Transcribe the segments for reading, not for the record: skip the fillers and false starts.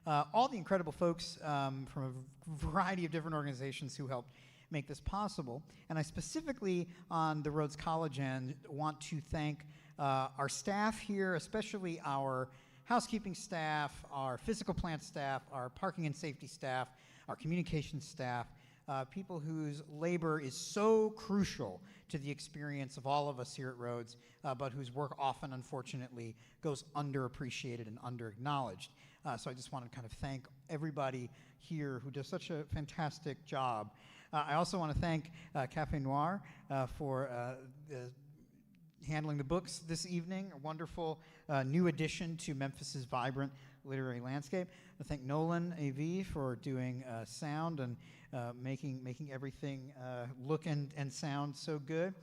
all the incredible folks from a variety of different organizations who helped make this possible. And I specifically, on the Rhodes College end, want to thank our staff here, especially our housekeeping staff, our physical plant staff, our parking and safety staff, our communications staff, people whose labor is so crucial to the experience of all of us here at Rhodes, but whose work often, unfortunately, goes underappreciated and underacknowledged. So I just want to kind of thank everybody here who does such a fantastic job. I also want to thank Café Noir for handling the books this evening, a wonderful new addition to Memphis's vibrant literary landscape. I thank Nolan AV for doing sound and making everything look and sound so good.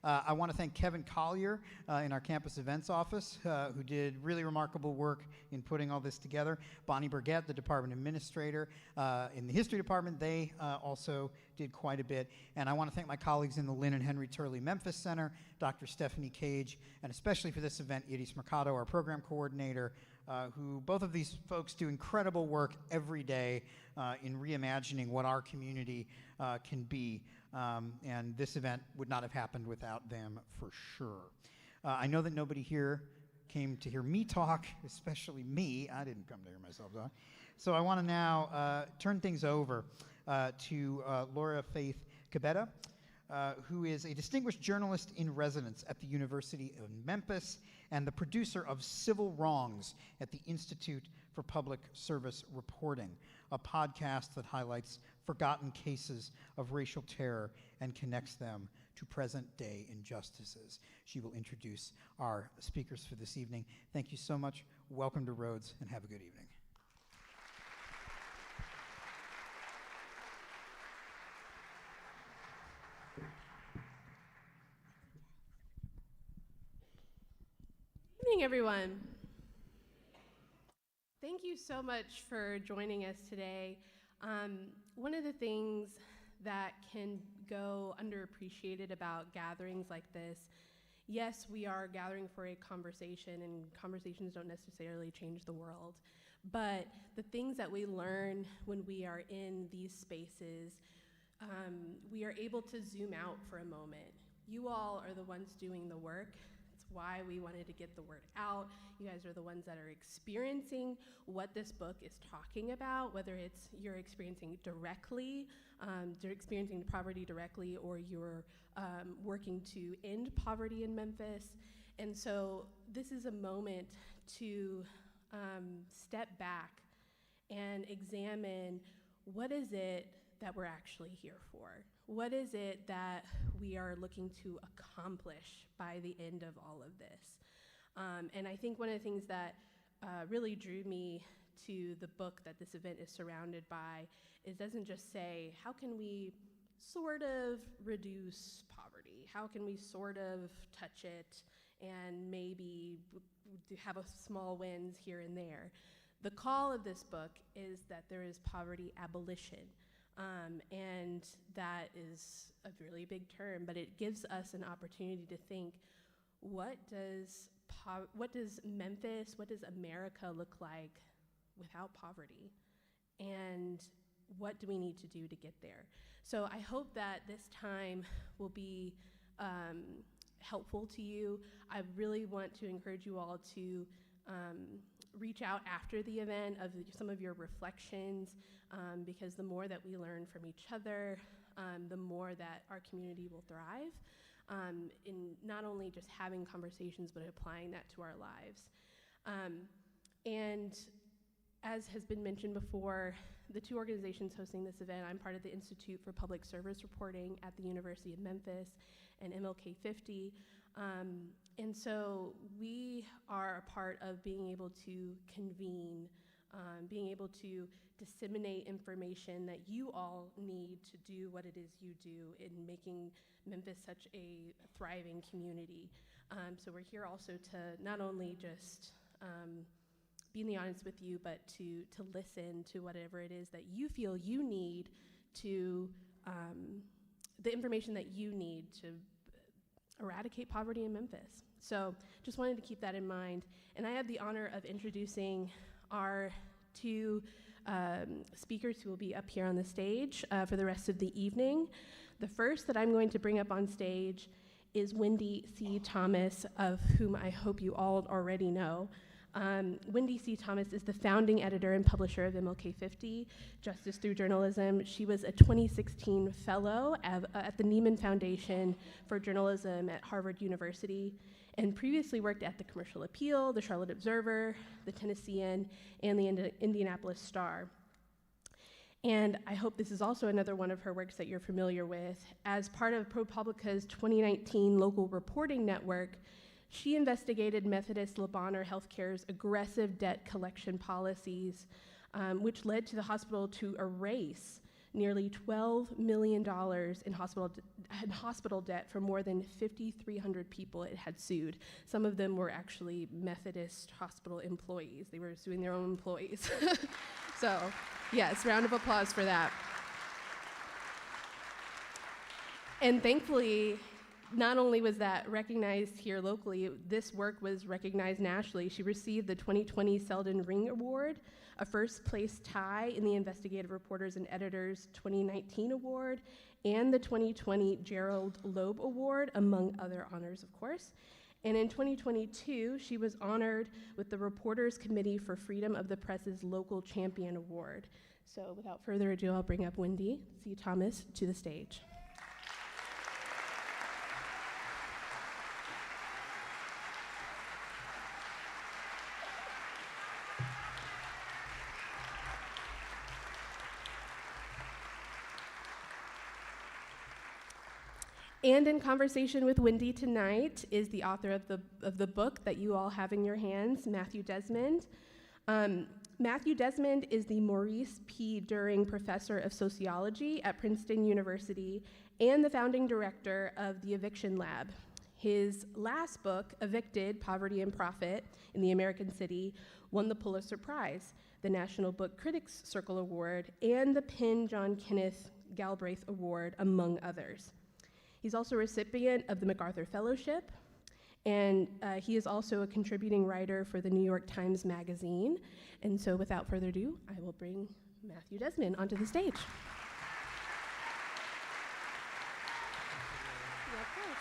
I want to thank Kevin Collier in our campus events office, who did really remarkable work in putting all this together. Bonnie Burgett, the department administrator. In the history department, they also did quite a bit. And I want to thank my colleagues in the Lynn and Henry Turley Memphis Center, Dr. Stephanie Cage, and especially for this event, Yidis Mercado, our program coordinator, who both of these folks do incredible work every day in reimagining what our community can be. And this event would not have happened without them for sure. I know that nobody here came to hear me talk, especially me. I didn't come to hear myself talk. So I want to now turn things over to Laura Faith Cabetta, who is a distinguished journalist in residence at the University of Memphis and the producer of Civil Wrongs at the Institute for Public Service Reporting, a podcast that highlights forgotten cases of racial terror and connects them to present-day injustices. She will introduce our speakers for this evening. Thank you so much. Welcome to Rhodes, and have a good evening. Good evening, everyone. Thank you so much for joining us today. One of the things that can go underappreciated about gatherings like this, yes, we are gathering for a conversation, and conversations don't necessarily change the world, but the things that we learn when we are in these spaces, we are able to zoom out for a moment. You all are the ones doing the work. Why we wanted to get the word out. You guys are the ones that are experiencing what this book is talking about, whether it's you're experiencing directly, you're experiencing poverty directly, or you're working to end poverty in Memphis. And so this is a moment to step back and examine what is it that we're actually here for? What is it that we are looking to accomplish by the end of all of this? And I think one of the things that really drew me to the book that this event is surrounded by, it doesn't just say, how can we sort of reduce poverty? How can we sort of touch it and maybe have a small wins here and there? The call of this book is that there is poverty abolition. And that is a really big term, but it gives us an opportunity to think, what does Memphis, what does America look like without poverty? And what do we need to do to get there? So I hope that this time will be helpful to you. I really want to encourage you all to reach out after the event of some of your reflections, because the more that we learn from each other, the more that our community will thrive in not only just having conversations, but applying that to our lives. And as has been mentioned before, the two organizations hosting this event, I'm part of the Institute for Public Service Reporting at the University of Memphis and MLK50. And so we are a part of being able to convene, being able to disseminate information that you all need to do what it is you do in making Memphis such a thriving community. So we're here also to not only just be in the audience with you, but to listen to whatever it is that you feel you need to, the information that you need to eradicate poverty in Memphis. So just wanted to keep that in mind. And I have the honor of introducing our two speakers who will be up here on the stage for the rest of the evening. The first that I'm going to bring up on stage is Wendi C. Thomas, of whom I hope you all already know. Wendi C. Thomas is the founding editor and publisher of MLK50, Justice Through Journalism. She was a 2016 fellow at the Nieman Foundation for Journalism at Harvard University, and previously worked at the Commercial Appeal, the Charlotte Observer, the Tennessean, and the Indianapolis Star. And I hope this is also another one of her works that you're familiar with. As part of ProPublica's 2019 local reporting network, she investigated Methodist Le Bonheur Healthcare's aggressive debt collection policies, which led to the hospital to erase nearly $12 million in hospital debt for more than 5,300 people it had sued. Some of them were actually Methodist hospital employees. They were suing their own employees. So, yes, round of applause for that. And thankfully, not only was that recognized here locally, this work was recognized nationally. She received the 2020 Selden Ring Award, a first place tie in the Investigative Reporters and Editors 2019 award, and the 2020 Gerald Loeb Award, among other honors, of course. And in 2022, she was honored with the Reporters Committee for Freedom of the Press's Local Champion Award. So without further ado, I'll bring up Wendi C. Thomas to the stage. And in conversation with Wendi tonight is the author of the book that you all have in your hands, Matthew Desmond. Matthew Desmond is the Maurice P. During Professor of Sociology at Princeton University and the founding director of the Eviction Lab. His last book, Evicted, Poverty and Profit in the American City, won the Pulitzer Prize, the National Book Critics Circle Award, and the Penn John Kenneth Galbraith Award, among others. He's also a recipient of the MacArthur Fellowship, and he is also a contributing writer for the New York Times Magazine. And so without further ado, I will bring Matthew Desmond onto the stage. Yeah, of course.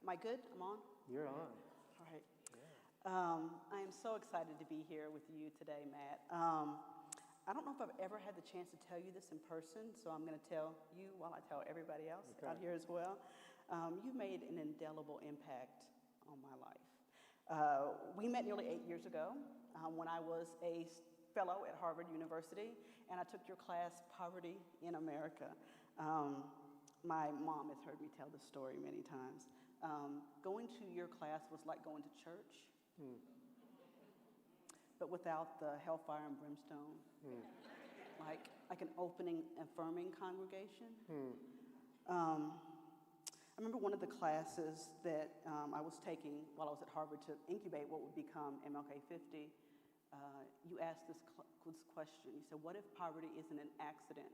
Am I good? I'm on? You're on. All right. I am so excited to be here with you today, Matt. I don't know if I've ever had the chance to tell you this in person, so I'm going to tell you while I tell everybody else out here as well. You've made an indelible impact on my life. We met nearly 8 years ago when I was a fellow at Harvard University, and I took your class, Poverty in America. My mom has heard me tell this story many times. Going to your class was like going to church, but without the hellfire and brimstone, like an opening, affirming congregation. I remember one of the classes that I was taking while I was at Harvard to incubate what would become MLK50. You asked this question. You said, what if poverty isn't an accident,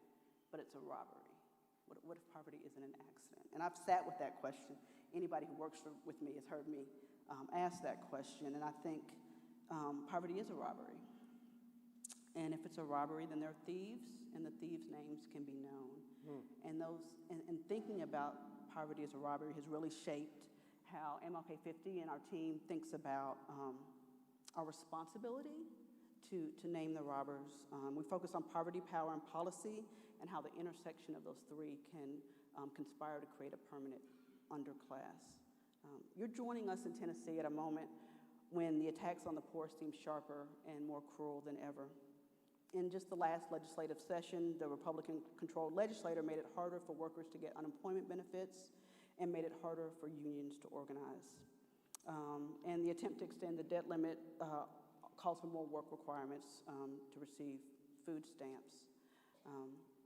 but it's a robbery? What if poverty isn't an accident? And I've sat with that question. Anybody who works with me has heard me ask that question, and I think poverty is a robbery. And if it's a robbery, then there are thieves, and the thieves' names can be known. And thinking about poverty as a robbery has really shaped how MLK50 and our team thinks about our responsibility to name the robbers. We focus on poverty, power, and policy, and how the intersection of those three can conspire to create a permanent underclass. You're joining us in Tennessee at a moment when the attacks on the poor seem sharper and more cruel than ever. In just the last legislative session, the Republican-controlled legislature made it harder for workers to get unemployment benefits and made it harder for unions to organize. And the attempt to extend the debt limit calls for more work requirements to receive food stamps.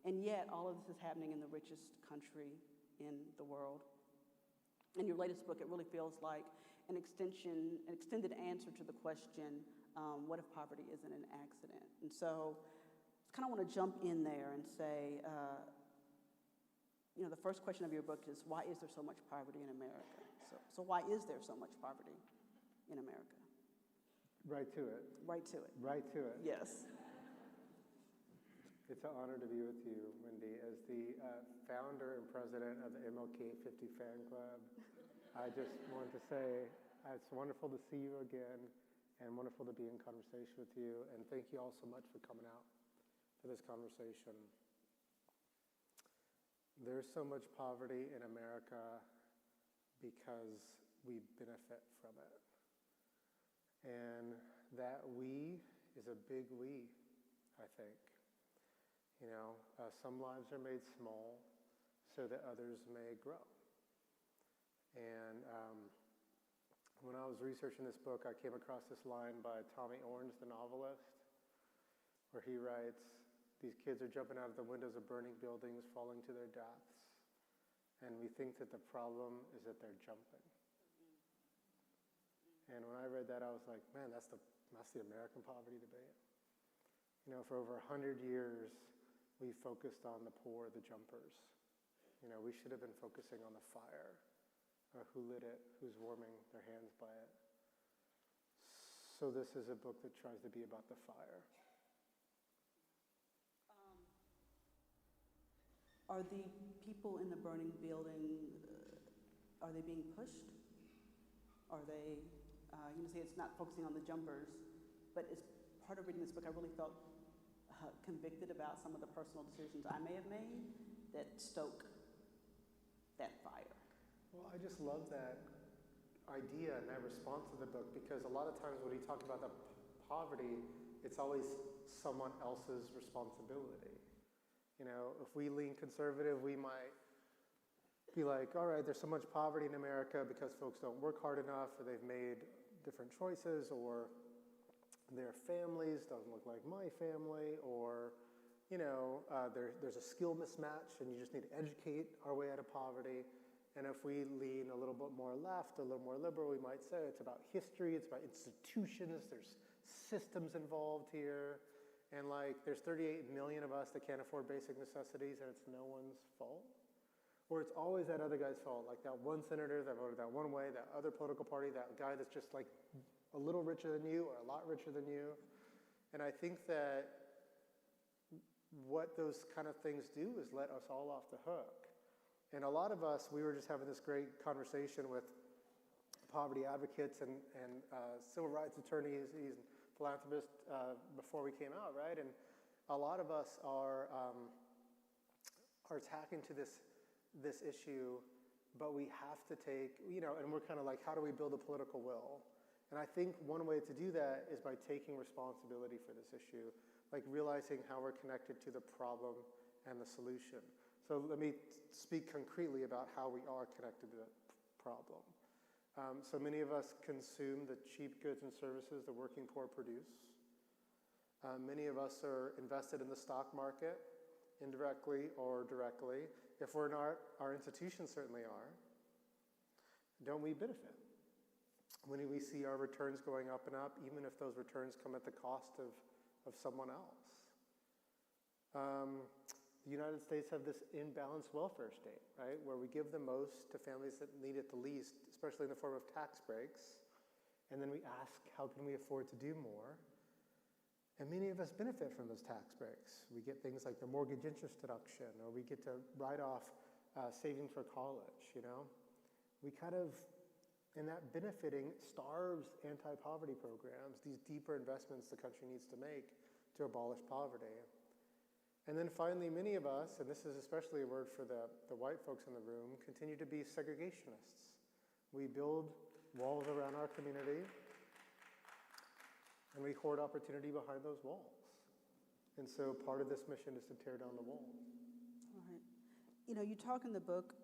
And yet, all of this is happening in the richest country in the world. In your latest book, it really feels like an extended answer to the question, what if poverty isn't an accident? And so I kind of want to jump in there and say, the first question of your book is, why is there so much poverty in America? So why is there so much poverty in America? Right to it. Right to it. Right to it. Yes. It's an honor to be with you, Wendi. As the founder and president of the MLK50 fan club, I just want to say it's wonderful to see you again and wonderful to be in conversation with you. And thank you all so much for coming out for this conversation. There's so much poverty in America because we benefit from it. And that we is a big we, I think. Some lives are made small so that others may grow. And when I was researching this book, I came across this line by Tommy Orange, the novelist, where he writes, "These kids are jumping out of the windows of burning buildings, falling to their deaths. And we think that the problem is that they're jumping." And when I read that, I was like, man, that's the American poverty debate. For over 100 years, we focused on the poor, the jumpers. We should have been focusing on the fire, or who lit it, who's warming their hands by it. So this is a book that tries to be about the fire. Are the people in the burning building, are they being pushed? Are they, say it's not focusing on the jumpers, but as part of reading this book, I really felt convicted about some of the personal decisions I may have made that stoke that fire. Well, I just love that idea and that response to the book, because a lot of times when we talk about the poverty, it's always someone else's responsibility. If we lean conservative, we might be like, all right, there's so much poverty in America because folks don't work hard enough, or they've made different choices, or their families doesn't look like my family, or there's a skill mismatch and you just need to educate our way out of poverty. And if we lean a little bit more left, a little more liberal, we might say it's about history, it's about institutions, there's systems involved here, and there's 38 million of us that can't afford basic necessities, and it's no one's fault. Or it's always that other guy's fault, like that one senator that voted that one way, that other political party, that guy that's just a little richer than you or a lot richer than you. And I think that what those kind of things do is let us all off the hook. And a lot of us, we were just having this great conversation with poverty advocates and civil rights attorneys and philanthropists before we came out, right? And a lot of us are attacking to this issue, but we have to take, and we're kind of like, how do we build a political will? And I think one way to do that is by taking responsibility for this issue, realizing how we're connected to the problem and the solution. So let me speak concretely about how we are connected to the problem. So many of us consume the cheap goods and services the working poor produce. Many of us are invested in the stock market, indirectly or directly. If we're not, our institutions certainly are. Don't we benefit? When we see our returns going up and up, even if those returns come at the cost of someone else. The United States have this imbalanced welfare state, right, where we give the most to families that need it the least, especially in the form of tax breaks, and then we ask, how can we afford to do more? And many of us benefit from those tax breaks. We get things like the mortgage interest deduction, or we get to write off saving for college, We kind of, and that benefiting starves anti-poverty programs, these deeper investments the country needs to make to abolish poverty. And then finally, many of us, and this is especially a word for the white folks in the room, continue to be segregationists. We build walls around our community, and we hoard opportunity behind those walls. And so part of this mission is to tear down the walls. All right. You talk in the book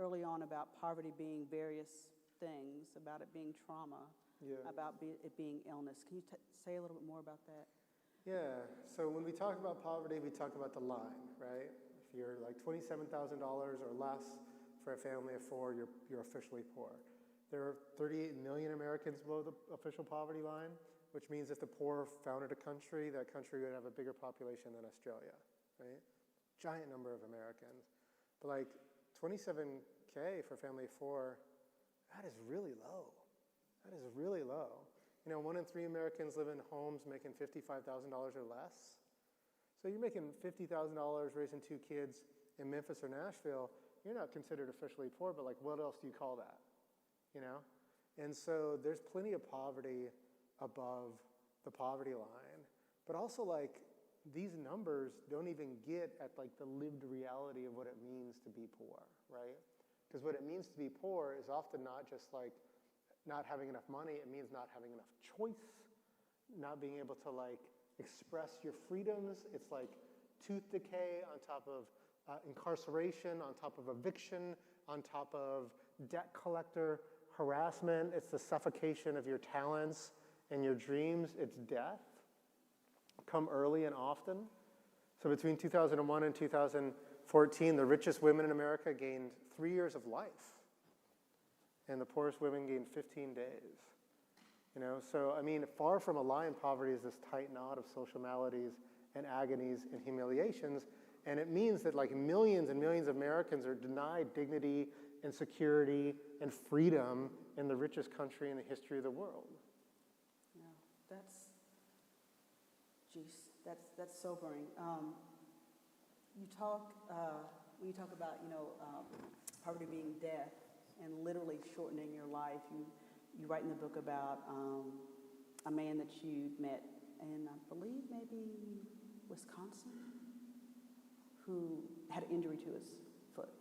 early on about poverty being various things, about it being trauma, about it being illness. Can you say a little bit more about that? Yeah, so when we talk about poverty, we talk about the line, right? If you're like $27,000 or less for a family of four, you're officially poor. There are 38 million Americans below the official poverty line, which means if the poor founded a country, that country would have a bigger population than Australia, right? Giant number of Americans. But like 27K for a family of 4, that is really low. That is really low. 1 in 3 Americans live in homes making $55,000 or less. So you're making $50,000 raising 2 kids in Memphis or Nashville. You're not considered officially poor, but like, what else do you call that? And so there's plenty of poverty above the poverty line. But also, like, these numbers don't even get at like the lived reality of what it means to be poor, right? Because what it means to be poor is often not just like not having enough money. It means not having enough choice, not being able to like express your freedoms. It's like tooth decay on top of incarceration, on top of eviction, on top of debt collector harassment. It's the suffocation of your talents and your dreams. It's death, come early and often. So between 2001 and 2014, the richest women in America gained 3 years of life, and the poorest women gained 15 days. So I mean, far from a lie in poverty is this tight knot of social maladies and agonies and humiliations, and it means that like millions and millions of Americans are denied dignity and security and freedom in the richest country in the history of the world. Yeah, that's sobering. When you talk about poverty being death and literally shortening your life, you write in the book about a man that you met in, I believe, maybe Wisconsin, who had an injury to his foot.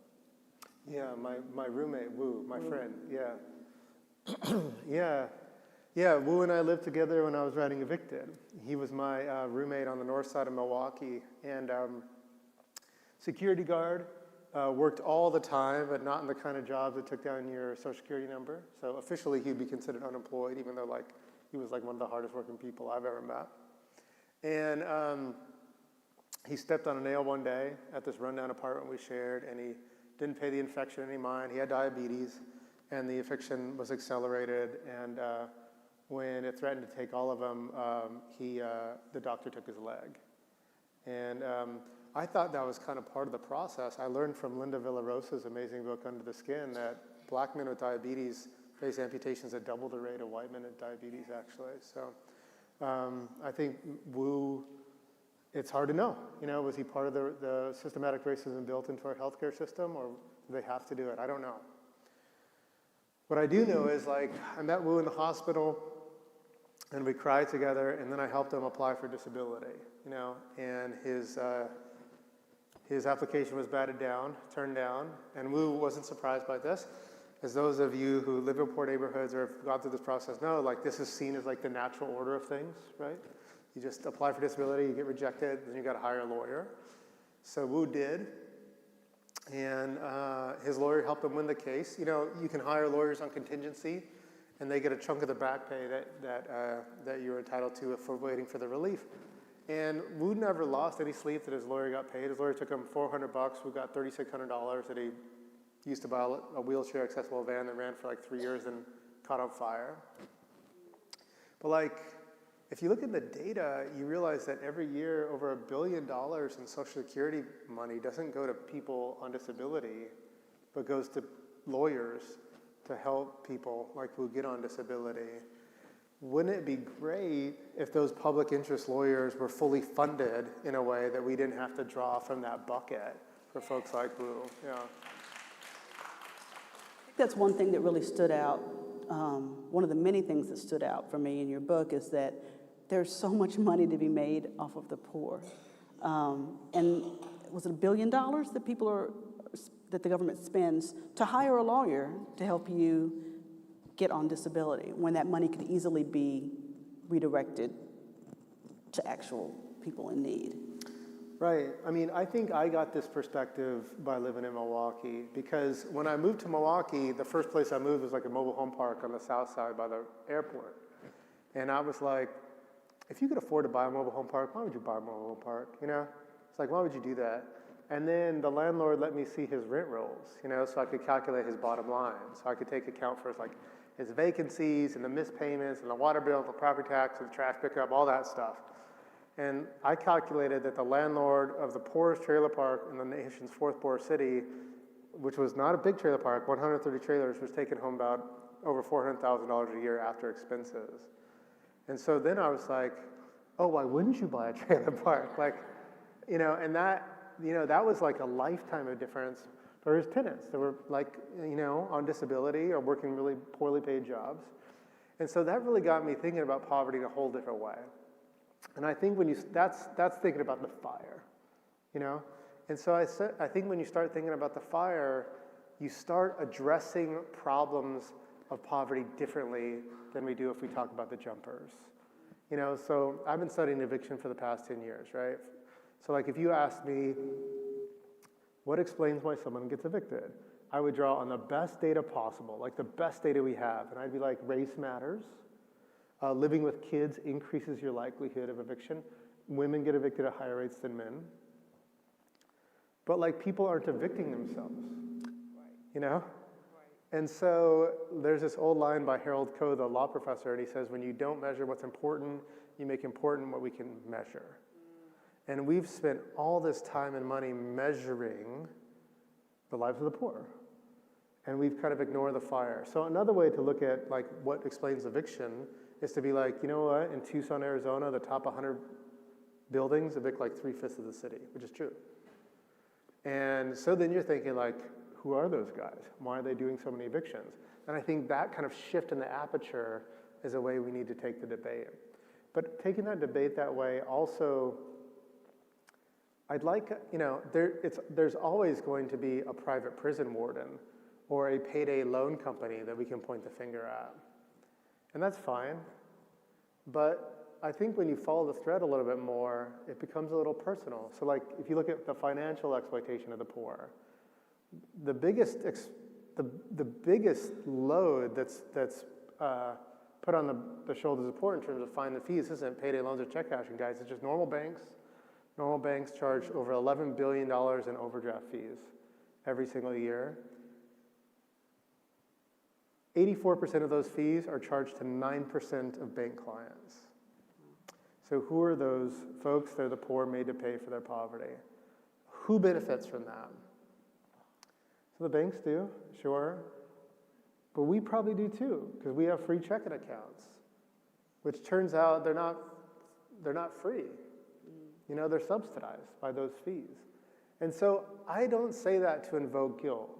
Yeah, my roommate, Wu, my friend, yeah. Yeah, Wu and I lived together when I was writing Evicted. He was my roommate on the north side of Milwaukee, and security guard, worked all the time, but not in the kind of jobs that took down your social security number. So officially he'd be considered unemployed, even though like he was like one of the hardest working people I've ever met. And he stepped on a nail one day at this rundown apartment we shared, and he didn't pay the infection any mind. He had diabetes, and the infection was accelerated, and when it threatened to take all of him, the doctor took his leg. And I thought that was kind of part of the process. I learned from Linda Villarosa's amazing book, Under the Skin, that black men with diabetes face amputations at double the rate of white men with diabetes, actually. So I think Wu, it's hard to know. Was he part of the systematic racism built into our healthcare system, or do they have to do it? I don't know. What I do know is, like, I met Wu in the hospital, and we cried together, and then I helped him apply for disability, and his application was turned down, and Wu wasn't surprised by this. As those of you who live in poor neighborhoods or have gone through this process know, like, this is seen as like the natural order of things, right? You just apply for disability, you get rejected, then you got to hire a lawyer. So Wu did, and his lawyer helped him win the case. You can hire lawyers on contingency, and they get a chunk of the back pay that you're entitled to for waiting for the relief. And Wu never lost any sleep that his lawyer got paid. His lawyer took him $400. Wu got $3,600 that he used to buy a wheelchair accessible van that ran for like 3 years and caught on fire. But like, if you look at the data, you realize that every year over $1 billion in Social Security money doesn't go to people on disability, but goes to lawyers to help people like Wu get on disability. Wouldn't it be great if those public interest lawyers were fully funded in a way that we didn't have to draw from that bucket for folks like Wu? Yeah. I think that's one thing that really stood out. One of the many things that stood out for me in your book is that there's so much money to be made off of the poor. And was it $1 billion that the government spends to hire a lawyer to help you get on disability, when that money could easily be redirected to actual people in need? Right. I mean, I think I got this perspective by living in Milwaukee, because when I moved to Milwaukee, the first place I moved was like a mobile home park on the south side by the airport. And I was like, if you could afford to buy a mobile home park, why would you buy a mobile home park? It's like, why would you do that? And then the landlord let me see his rent rolls, so I could calculate his bottom line. So I could take account for his vacancies and the missed payments and the water bill and the property tax and the trash pickup, all that stuff. And I calculated that the landlord of the poorest trailer park in the nation's fourth poorest city which was not a big trailer park, 130 trailers, was taking home about over $400,000 a year after expenses. And so then I was like, oh, why wouldn't you buy a trailer park? Like, and that was like a lifetime of difference for his tenants that were like, on disability or working really poorly paid jobs. And so that really got me thinking about poverty in a whole different way. And I think that's thinking about the fire, And so I think when you start thinking about the fire, you start addressing problems of poverty differently than we do if we talk about the jumpers. So I've been studying eviction for the past 10 years, right? So like if you asked me, what explains why someone gets evicted? I would draw on the best data possible, like the best data we have. And I'd be like, race matters. Living with kids increases your likelihood of eviction. Women get evicted at higher rates than men. But like people aren't evicting themselves, Right. And so there's this old line by Harold Coe, the law professor, and he says, when you don't measure what's important, you make important what we can measure. And we've spent all this time and money measuring the lives of the poor. And we've kind of ignored the fire. So another way to look at like what explains eviction is to be like, you know what, in Tucson, Arizona, the top 100 buildings evict like 3/5 of the city, which is true. And so then you're thinking like, who are those guys? Why are they doing so many evictions? And I think that kind of shift in the aperture is a way we need to take the debate. But taking that debate that way also, I'd like, there's always going to be a private prison warden or a payday loan company that we can point the finger at. And that's fine. But I think when you follow the thread a little bit more, it becomes a little personal. So like if you look at the financial exploitation of the poor, the biggest load that's put on the shoulders of the poor in terms of finding the fees isn't payday loans or check cashing, guys. It's just normal banks. Normal banks charge over $11 billion in overdraft fees every single year. 84% of those fees are charged to 9% of bank clients. So who are those folks? They're the poor made to pay for their poverty. Who benefits from that? So the banks do, sure. But we probably do too, because we have free checking accounts, which turns out they're not free. They're subsidized by those fees. And so I don't say that to invoke guilt.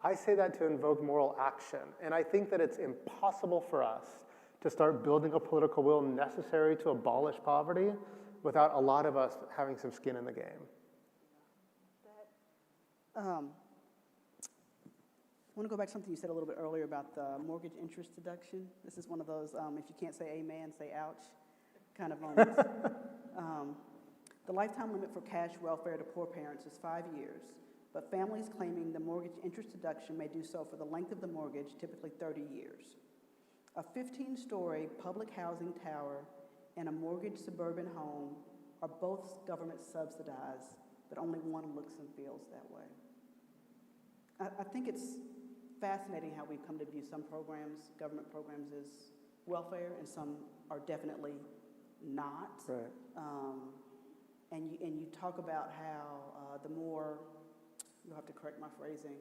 I say that to invoke moral action. And I think that it's impossible for us to start building a political will necessary to abolish poverty without a lot of us having some skin in the game. I want to go back to something you said a little bit earlier about the mortgage interest deduction. This is one of those, if you can't say amen, say ouch kind of moments. The lifetime limit for cash welfare to poor parents is 5 years, but families claiming the mortgage interest deduction may do so for the length of the mortgage, typically 30 years. A 15-story public housing tower and a mortgaged suburban home are both government subsidized, but only one looks and feels that way. I think it's fascinating how we've come to view some programs, government programs, as welfare, and some are definitely not. Right. And you talk about how the more, you'll have to correct my phrasing,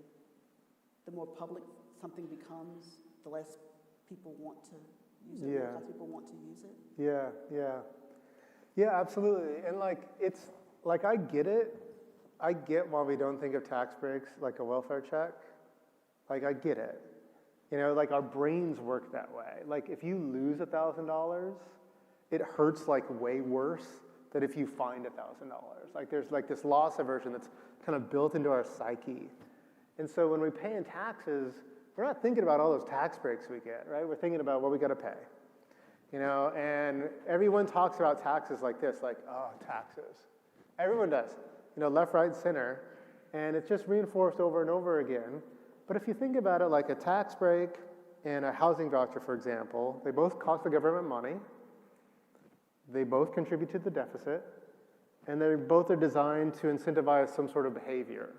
the more public something becomes, the less people want to use it, Yeah. the less people want to use it. Yeah, absolutely. And it's I get it. I get why we don't think of tax breaks like a welfare check. I get it. Our brains work that way. If you lose $1,000, it hurts way worse than if you find $1,000. There's this loss aversion that's kind of built into our psyche. And so when we pay in taxes, we're not thinking about all those tax breaks we get, right? We're thinking about what we got to pay. And everyone talks about taxes like this, oh, taxes. Everyone does, left, right, center. And it's just reinforced over and over again. But if you think about it like a tax break and a housing voucher, for example, they both cost the government money. They both contribute to the deficit. And they both are designed to incentivize some sort of behavior,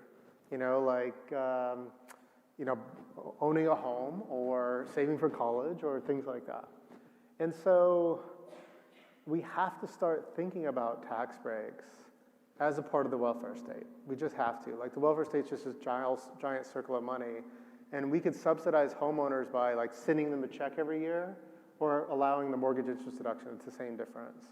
owning a home or saving for college or things like that. And so we have to start thinking about tax breaks as a part of the welfare state. We just have to. Like the welfare state's just this giant circle of money, and we could subsidize homeowners by like sending them a check every year or allowing the mortgage interest deduction. It's the same difference.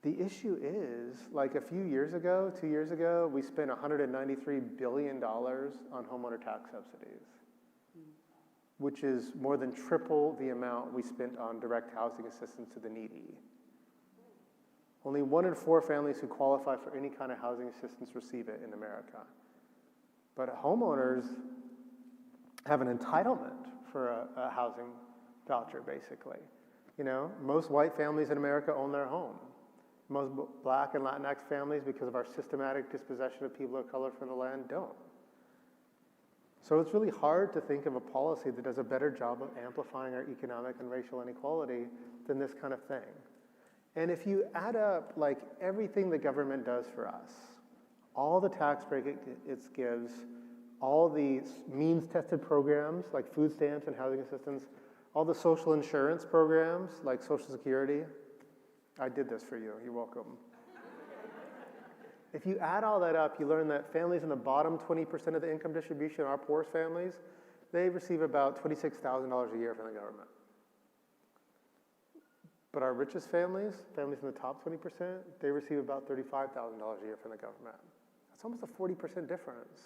The issue is, like a few years ago, 2 years ago, we spent $193 billion on homeowner tax subsidies, which is more than triple the amount we spent on direct housing assistance to the needy. Only 1 in 4 families who qualify for any kind of housing assistance receive it in America. But homeowners have an entitlement for a housing voucher, basically. You know, most white families in America own their home. Most Black and Latinx families, because of our systematic dispossession of people of color from the land, don't. So it's really hard to think of a policy that does a better job of amplifying our economic and racial inequality than this kind of thing. And if you add up like everything the government does for us, all the tax break it gives, all the means-tested programs like food stamps and housing assistance, all the social insurance programs like Social Security, I did this for you, you're welcome. If you add all that up, you learn that families in the bottom 20% of the income distribution, our poorest families, they receive about $26,000 a year from the government. But our richest families, families in the top 20%, they receive about $35,000 a year from the government. That's almost a 40% difference.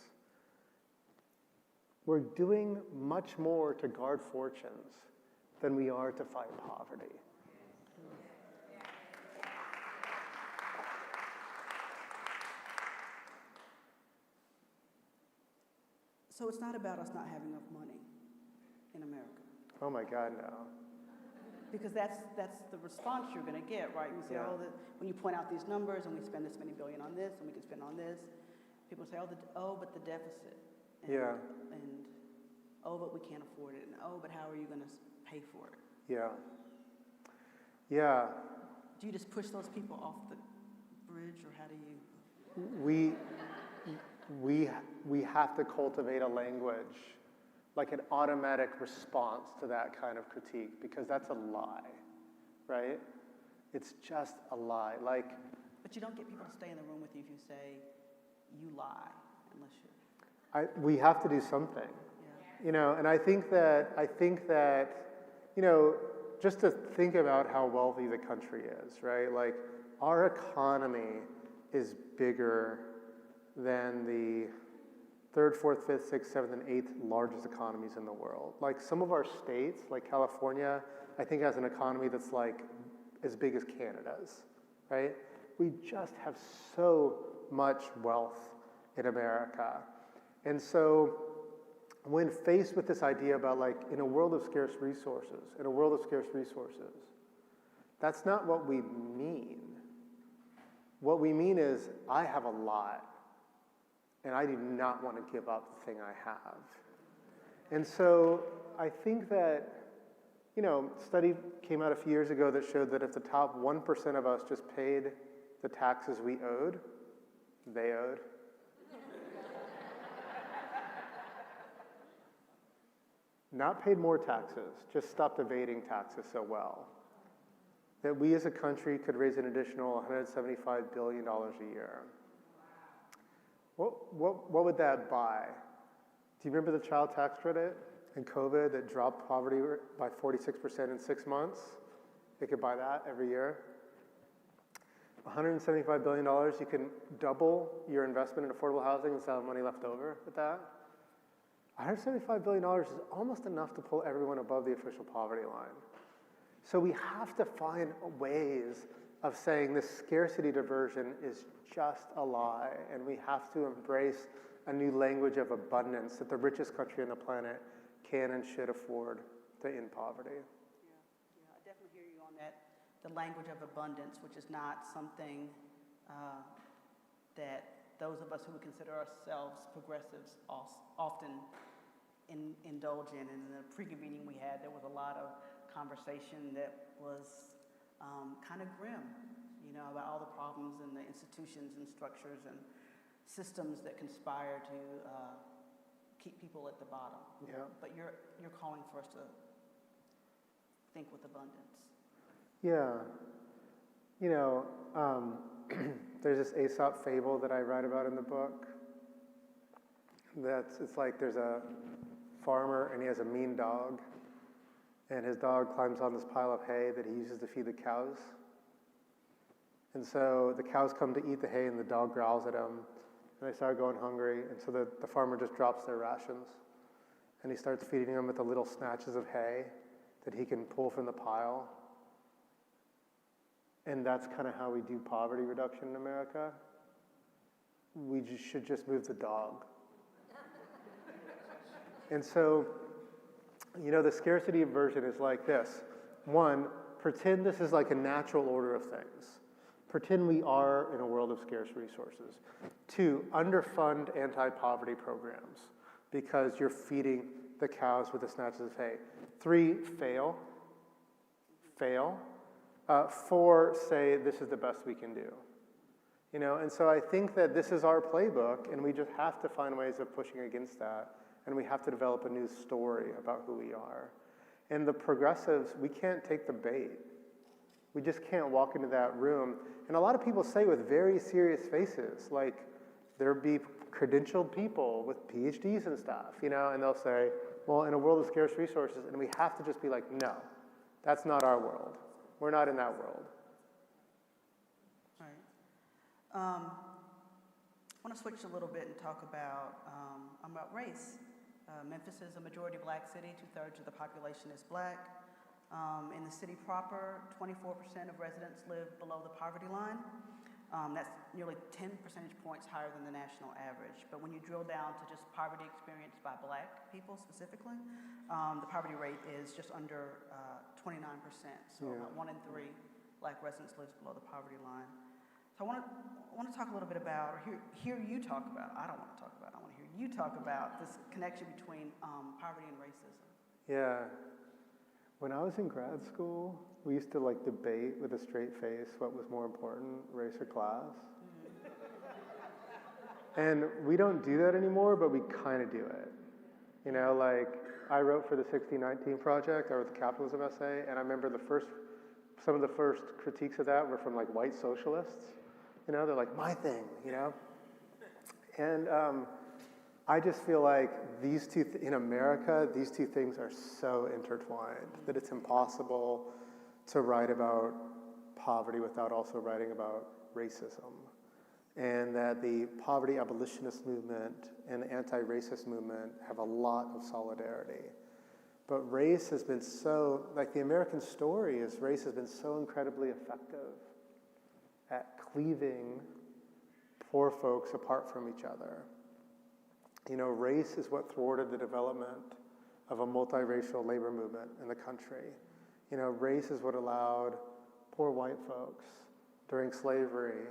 We're doing much more to guard fortunes than we are to fight poverty. So it's not about us not having enough money in America. Oh my God, no. Because that's the response you're going to get, right? You say, Yeah. when you point out these numbers and we spend this many billion on this and we can spend on this, people say, but the deficit. And, Yeah. And, but we can't afford it. And, but how are you going to pay for it? Yeah. Yeah. Do you just push those people off the bridge, or how do you? We have to cultivate a language, like an automatic response to that kind of critique, because that's a lie, right? It's just a lie. Like, but you don't get people to stay in the room with you if you say you lie, unless you're. we have to do something, Yeah. you know. And I think that, you know, just to think about how wealthy the country is, right? Like, our economy is bigger than the 3rd, 4th, 5th, 6th, 7th, and 8th largest economies in the world. Like some of our states, like California, I think has an economy that's like as big as Canada's, right? We just have so much wealth in America. And so when faced with this idea about like, in a world of scarce resources, that's not what we mean. What we mean is, I have a lot, and I do not want to give up the thing I have. And so I think that, you know, a study came out a few years ago that showed that if the top 1% of us just paid the taxes we owed, they owed, not paid more taxes, just stopped evading taxes so well, that we as a country could raise an additional $175 billion a year. What would that buy? Do you remember the child tax credit and COVID that dropped poverty by 46% in 6 months? It could buy that every year. $175 billion, you can double your investment in affordable housing and still have money left over with that. $175 billion is almost enough to pull everyone above the official poverty line. So we have to find ways of saying this scarcity diversion is just a lie, and we have to embrace a new language of abundance that the richest country on the planet can and should afford to end poverty. Yeah, I definitely hear you on that. The language of abundance, which is not something that those of us who would consider ourselves progressives often indulge in. And in the pre-convening we had, there was a lot of conversation that was kind of grim, you know, about all the problems and the institutions and structures and systems that conspire to keep people at the bottom. Yeah. But you're calling for us to think with abundance. Yeah. You know, There's this Aesop fable that I write about in the book. It's like there's a farmer and he has a mean dog, and his dog climbs on this pile of hay that he uses to feed the cows. And so the cows come to eat the hay and the dog growls at him, and they start going hungry, and so the farmer just drops their rations, and he starts feeding them with the little snatches of hay that he can pull from the pile. And that's kind of how we do poverty reduction in America. We should just move the dog. And so, the scarcity version is like this. One, pretend this is like a natural order of things. Pretend we are in a world of scarce resources. Two, underfund anti-poverty programs because you're feeding the cows with the snatches of hay. Three, fail. Four, say this is the best we can do. And so I think that this is our playbook, and we just have to find ways of pushing against that, and we have to develop a new story about who we are. And the progressives, we can't take the bait. We just can't walk into that room. And a lot of people say with very serious faces, like there'll be credentialed people with PhDs and stuff, and they'll say, well, in a world of scarce resources, and we have to just be like, no, that's not our world. We're not in that world. Right. I want to switch a little bit and talk about race. Memphis is a majority black city. 2/3 of the population is black. In the city proper, 24% of residents live below the poverty line. That's nearly 10 percentage points higher than the national average. But when you drill down to just poverty experienced by black people specifically, the poverty rate is just under 29%. So about 1 in 3 black residents lives below the poverty line. So I want to talk a little bit about, or hear you talk about, I don't want to talk about, I want to hear you talk about this connection between poverty and racism. Yeah. When I was in grad school, we used to debate with a straight face what was more important, race or class. And we don't do that anymore, but we kind of do it. I wrote for the 1619 project, I wrote the capitalism essay, and I remember some of the first critiques of that were from white socialists. They're like, my thing, And I just feel like these two, in America, these two things are so intertwined that it's impossible to write about poverty without also writing about racism. And that the poverty abolitionist movement and the anti-racist movement have a lot of solidarity. But race has been so, the American story is race has been so incredibly effective at cleaving poor folks apart from each other. Race is what thwarted the development of a multiracial labor movement in the country. Race is what allowed poor white folks during slavery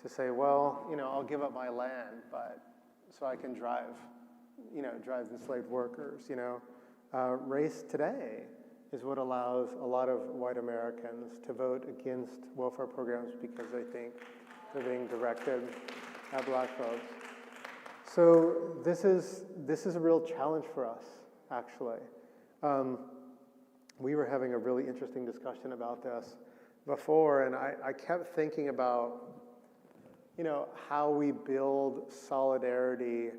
to say, well, I'll give up my land, but so I can drive enslaved workers, Race today is what allows a lot of white Americans to vote against welfare programs because they think they're being directed at black folks. So this is a real challenge for us, actually. We were having a really interesting discussion about this before, and I kept thinking about, how we build solidarity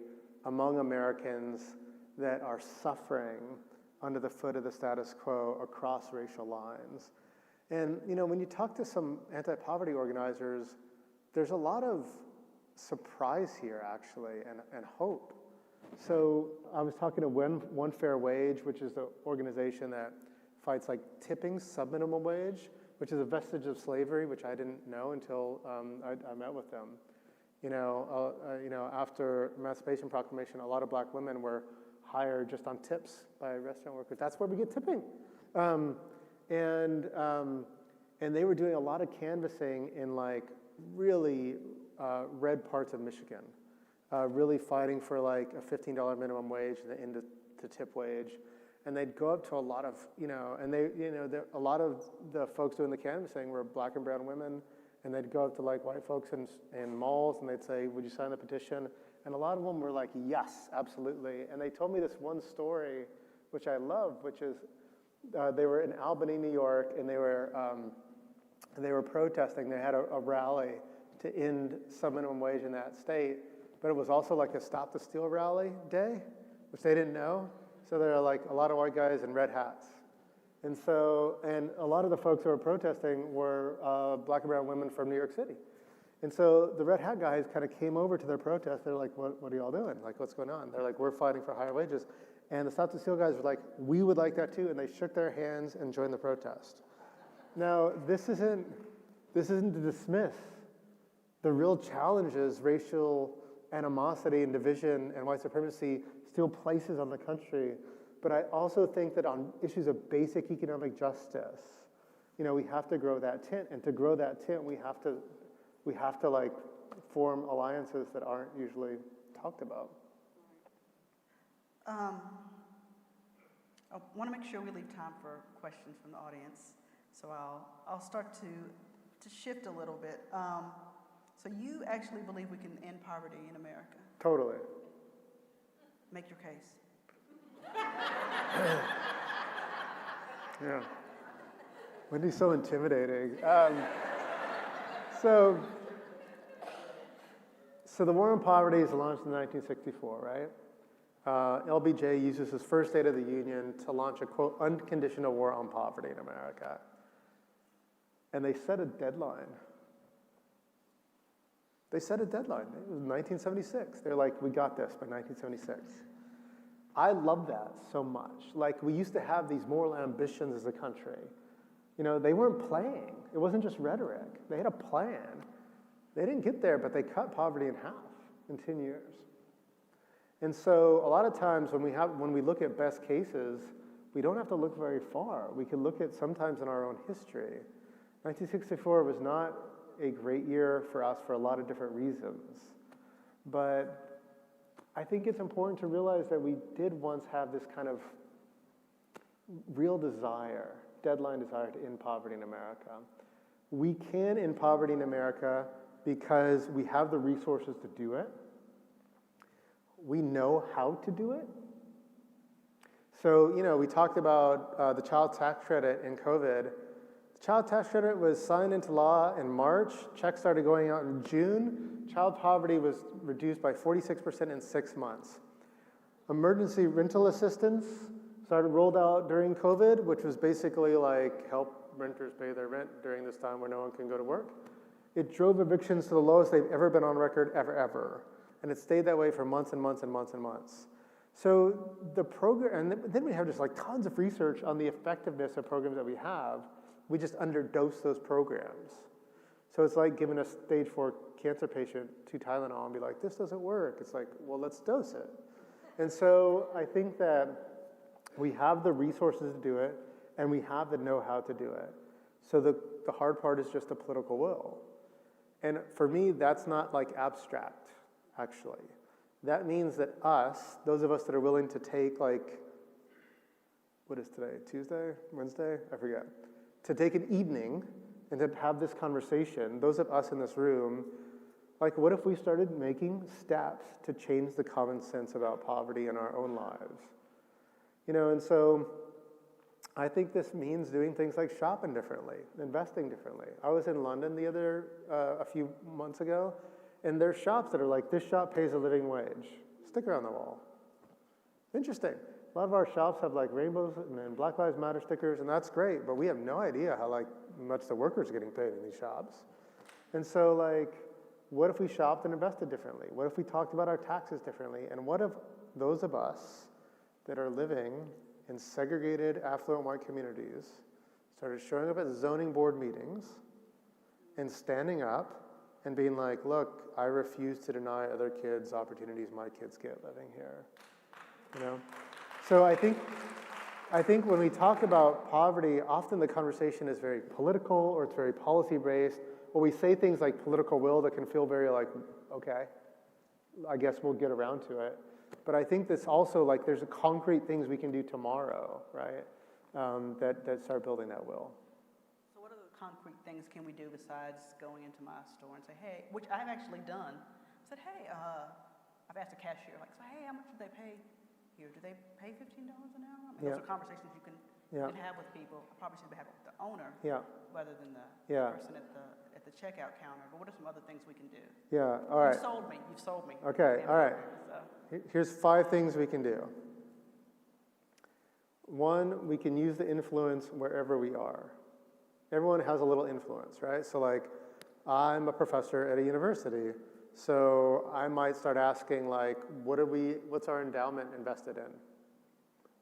among Americans that are suffering under the foot of the status quo across racial lines. And, when you talk to some anti-poverty organizers, there's a lot of surprise here, actually, and hope. So I was talking to One Fair Wage, which is the organization that fights tipping subminimum wage, which is a vestige of slavery, which I didn't know until I met with them. After Emancipation Proclamation, a lot of black women were hired just on tips by restaurant workers. That's where we get tipping. And they were doing a lot of canvassing in really red parts of Michigan, really fighting for a $15 minimum wage and the end to tip wage. And they'd go up to a lot of, a lot of the folks doing the canvassing were black and brown women, and they'd go up to white folks in malls, and they'd say, would you sign the petition? And a lot of them were like, yes, absolutely. And they told me this one story, which I love, which is they were in Albany, New York, and they were protesting. They had a rally to end some minimum wage in that state, but it was also like a Stop the Steal rally day, which they didn't know. So there are like a lot of white guys in red hats. And a lot of the folks who were protesting were black and brown women from New York City. And so the red hat guys kind of came over to their protest. They're like, what are y'all doing? Like, what's going on? They're like, we're fighting for higher wages. And the Stop the Steal guys were like, we would like that too. And they shook their hands and joined the protest. Now, this isn't to dismiss the real challenges racial animosity and division and white supremacy still places on the country. But I also think that on issues of basic economic justice, we have to grow that tent. And to grow that tent, we have to like form alliances that aren't usually talked about. I want to make sure we leave time for questions from the audience. So I'll start to shift a little bit. So you actually believe we can end poverty in America? Totally. Make your case. Yeah. Wendy's so intimidating. So the War on Poverty is launched in 1964, right? LBJ uses his first State of the Union to launch a, quote, unconditional war on poverty in America. And they set a deadline. They set a deadline. It was 1976. They're like, we got this by 1976. I love that so much. Like, we used to have these moral ambitions as a country. They weren't playing. It wasn't just rhetoric. They had a plan. They didn't get there, but they cut poverty in half in 10 years. And so a lot of times when we look at best cases, we don't have to look very far. We can look at sometimes in our own history. 1964 was not a great year for us for a lot of different reasons. But I think it's important to realize that we did once have this kind of real deadline desire to end poverty in America. We can end poverty in America because we have the resources to do it. We know how to do it. So, we talked about the child tax credit in COVID. The child tax credit was signed into law in March. Checks started going out in June. Child poverty was reduced by 46% in 6 months. Emergency rental assistance started rolled out during COVID, which was basically like help renters pay their rent during this time where no one can go to work. It drove evictions to the lowest they've ever been on record, ever. And it stayed that way for months and months and months and months. So the program, and then we have just like tons of research on the effectiveness of programs that we have. We just underdose those programs. So it's like giving a stage 4 cancer patient 2 Tylenol and be like, this doesn't work. It's like, well, let's dose it. And so I think that we have the resources to do it, and we have the know-how to do it. So the hard part is just the political will. And for me, that's not like abstract, actually. That means that those of us that are willing to take like, what is today, Tuesday, Wednesday? I forget. To take an evening and to have this conversation, those of us in this room, like what if we started making steps to change the common sense about poverty in our own lives? And so I think this means doing things like shopping differently, investing differently. I was in London a few months ago, and there's shops that are like, this shop pays a living wage. Sticker on the wall. Interesting. A lot of our shops have like rainbows and Black Lives Matter stickers, and that's great, but we have no idea how like much the workers are getting paid in these shops. And so like, what if we shopped and invested differently? What if we talked about our taxes differently? And what if those of us that are living in segregated, affluent white communities started showing up at zoning board meetings and standing up and being like, look, I refuse to deny other kids opportunities my kids get living here. So I think when we talk about poverty, often the conversation is very political or it's very policy-based, or we say things like political will that can feel very like, okay, I guess we'll get around to it. But I think this also, like, there's concrete things we can do tomorrow, right, that start building that will. So what other concrete things can we do besides going into my store and say, hey, which I've actually done, said, hey, I've asked a cashier, like, so, hey, how much do they pay here? Do they pay $15 an hour? I mean, those are conversations you can have with people. I probably should have with the owner rather than the person at the the checkout counter, but what are some other things we can do? Yeah, all right. You've sold me. Okay, all right. So. Here's 5 things we can do. 1, we can use the influence wherever we are. Everyone has a little influence, right? So like, I'm a professor at a university, so I might start asking like, what's our endowment invested in?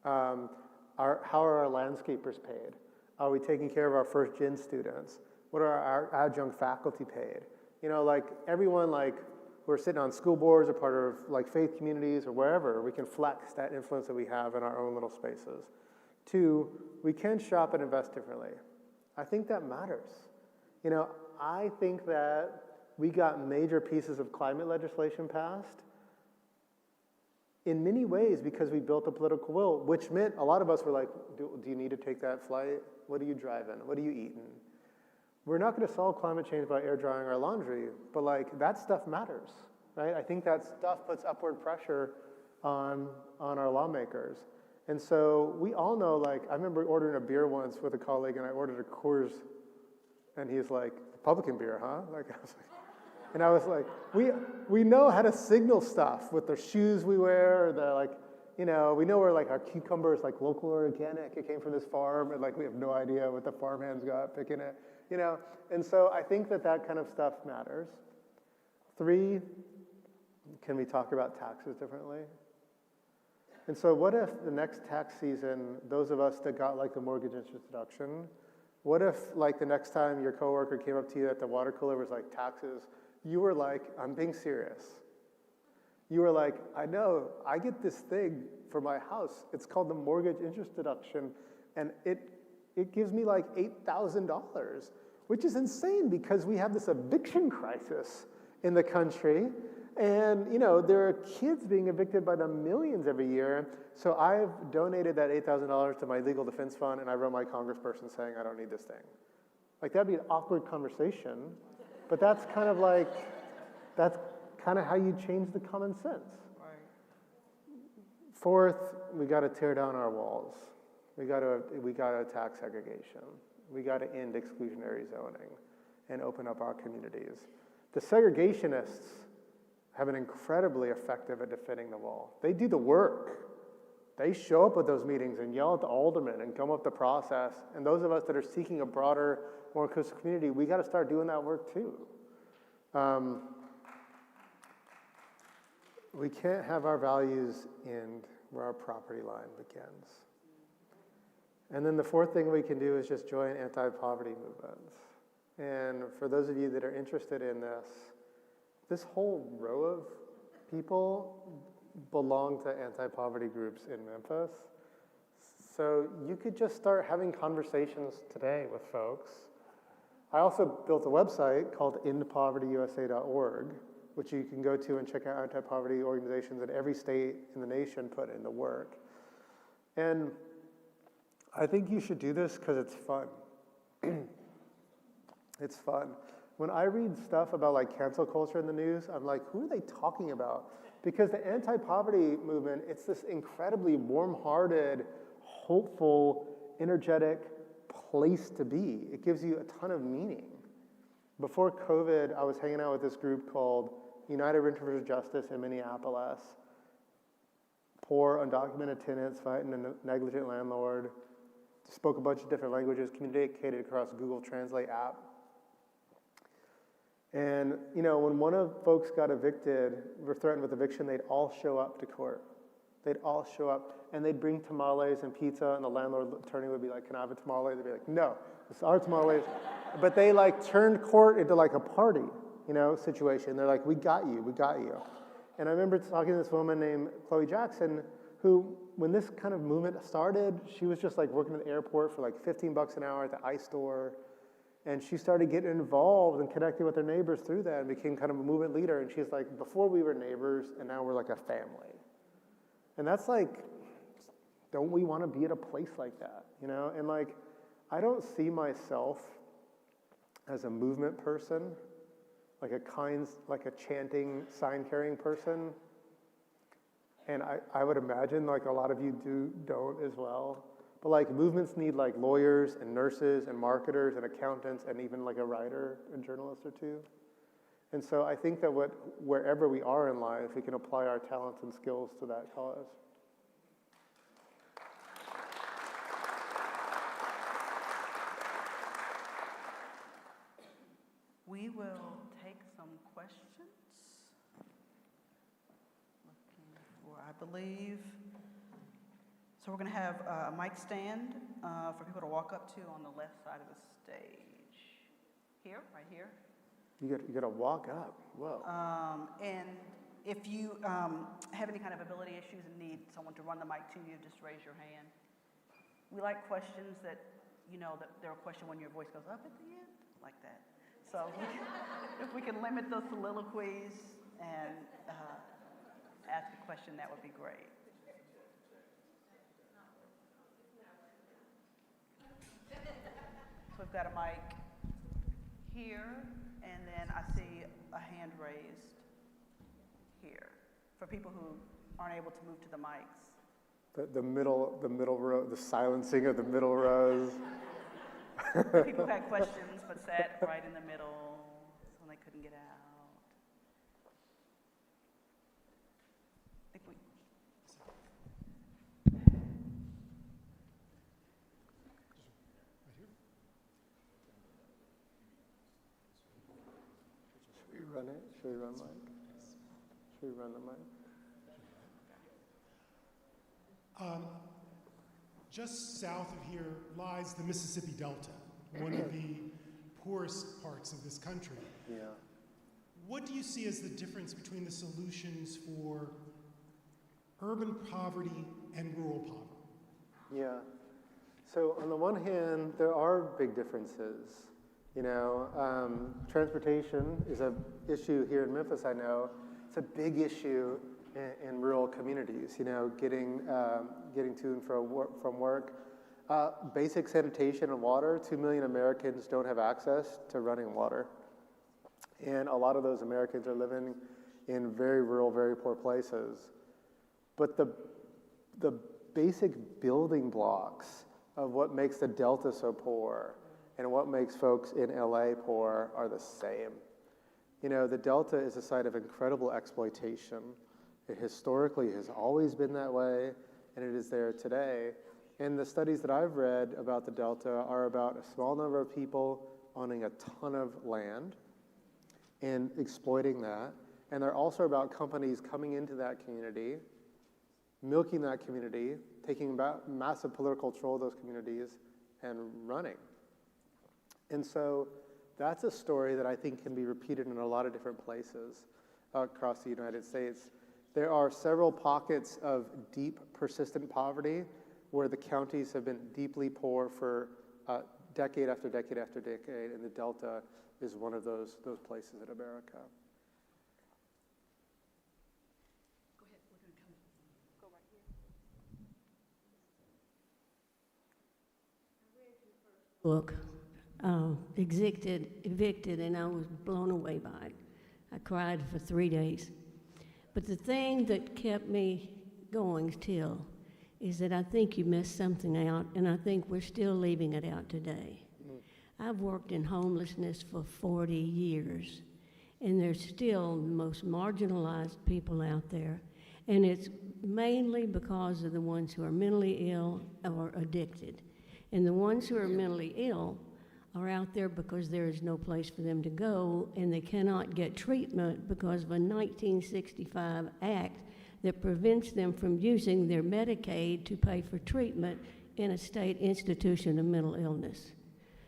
How are our landscapers paid? Are we taking care of our first gen students? What are our adjunct faculty paid? You know, like everyone like who are sitting on school boards or part of like faith communities or wherever, we can flex that influence that we have in our own little spaces. 2, we can shop and invest differently. I think that matters. You know, I think that we got major pieces of climate legislation passed in many ways because we built a political will, which meant a lot of us were like, do you need to take that flight? What are you driving? What are you eating? We're not going to solve climate change by air drying our laundry, but like that stuff matters, right? I think that stuff puts upward pressure on our lawmakers. And so we all know, like, I remember ordering a beer once with a colleague, and I ordered a Coors, and he's like, Republican beer, huh? Like, I was like, we know how to signal stuff with the shoes we wear, or the like, you know, we know where like our cucumber is like local or organic. It came from this farm, and like we have no idea what the farmhands got picking it, you know. And so I think that kind of stuff matters. 3, can we talk about taxes differently? And so what if the next tax season, those of us that got like the mortgage interest deduction, what if like the next time your coworker came up to you at the water cooler was like taxes, you were like, I'm being serious. You were like, I know, I get this thing for my house. It's called the mortgage interest deduction, and it gives me like $8,000, which is insane because we have this eviction crisis in the country. And, you know, there are kids being evicted by the millions every year. So I've donated that $8,000 to my legal defense fund, and I wrote my congressperson saying I don't need this thing. Like, that'd be an awkward conversation, but that's kind of like, that's kind of how you change the common sense. Right. 4th, we got to tear down our walls. We got to attack segregation. We got to end exclusionary zoning and open up our communities. The segregationists have been incredibly effective at defending the wall. They do the work. They show up at those meetings and yell at the aldermen and come up the process. And those of us that are seeking a broader, more inclusive community, we got to start doing that work too. We can't have our values end where our property line begins. And then the 4th thing we can do is just join anti-poverty movements. And for those of you that are interested in this whole row of people belong to anti-poverty groups in Memphis. So you could just start having conversations today with folks. I also built a website called endpovertyusa.org, which you can go to and check out anti-poverty organizations in every state in the nation put in the work. And I think you should do this because it's fun. It's fun. When I read stuff about like cancel culture in the news, I'm like, who are they talking about? Because the anti-poverty movement, it's this incredibly warm-hearted, hopeful, energetic place to be. It gives you a ton of meaning. Before COVID, I was hanging out with this group called United Renters for Justice in Minneapolis. Poor, undocumented tenants fighting a negligent landlord. Spoke a bunch of different languages, communicated across Google Translate app. And, you know, when one of folks got evicted, were threatened with eviction, they'd all show up to court. They'd all show up, and they'd bring tamales and pizza, and the landlord attorney would be like, can I have a tamale? They'd be like, no, it's our tamales. But they, like, turned court into, like, a party, you know, situation. They're like, we got you, we got you. And I remember talking to this woman named Chloe Jackson, who, when this kind of movement started, she was just, like, working at the airport for, like, $15 an hour at the ice store. And she started getting involved and connecting with her neighbors through that and became kind of a movement leader. And she's like, before we were neighbors, and now we're like a family. And that's like, don't we want to be at a place like that, you know? And like, I don't see myself as a movement person, like a chanting, sign-carrying person. And I would imagine like a lot of you don't as well. But like movements need like lawyers and nurses and marketers and accountants and even like a writer, a journalist or two. And so I think that wherever we are in life, we can apply our talents and skills to that cause. We will take some questions. Looking for, I believe. So we're going to have a mic stand for people to walk up to on the left side of the stage. Here, right here. You got to walk up. Whoa. And if you have any kind of ability issues and need someone to run the mic to you, just raise your hand. We like questions that, you know, that they're a question when your voice goes up at the end, like that. So if we can limit those soliloquies and ask a question, that would be great. So we've got a mic here, and then I see a hand raised here for people who aren't able to move to the mics. The middle row, the silencing of the middle rows. People who had questions but sat right in the middle, so they couldn't get out. I think Should we run it? Should we run mic? Should we run the mic? Just south of here lies the Mississippi Delta, one of the poorest parts of this country. Yeah. What do you see as the difference between the solutions for urban poverty and rural poverty? Yeah. So on the one hand, there are big differences. You know, transportation is an issue here in Memphis, I know. It's a big issue in rural communities, you know, getting to and from work. Basic sanitation and water, 2 million Americans don't have access to running water. And a lot of those Americans are living in very rural, very poor places. But the basic building blocks of what makes the Delta so poor and what makes folks in LA poor are the same. You know, the Delta is a site of incredible exploitation. It historically has always been that way, and it is there today. And the studies that I've read about the Delta are about a small number of people owning a ton of land and exploiting that. And they're also about companies coming into that community, milking that community, taking about massive political control of those communities, and running. And so that's a story that I think can be repeated in a lot of different places across the United States. There are several pockets of deep, persistent poverty where the counties have been deeply poor for decade after decade after decade, and the Delta is one of those places in America. Go ahead, we're going to go right here. Book, evicted, and I was blown away by it. I cried for 3 days. But the thing that kept me going still is that I think you missed something out, and I think we're still leaving it out today. I've worked in homelessness for 40 years, and there's still the most marginalized people out there, and it's mainly because of the ones who are mentally ill or addicted. And the ones who are mentally ill are out there because there is no place for them to go, and they cannot get treatment because of a 1965 act that prevents them from using their Medicaid to pay for treatment in a state institution of mental illness.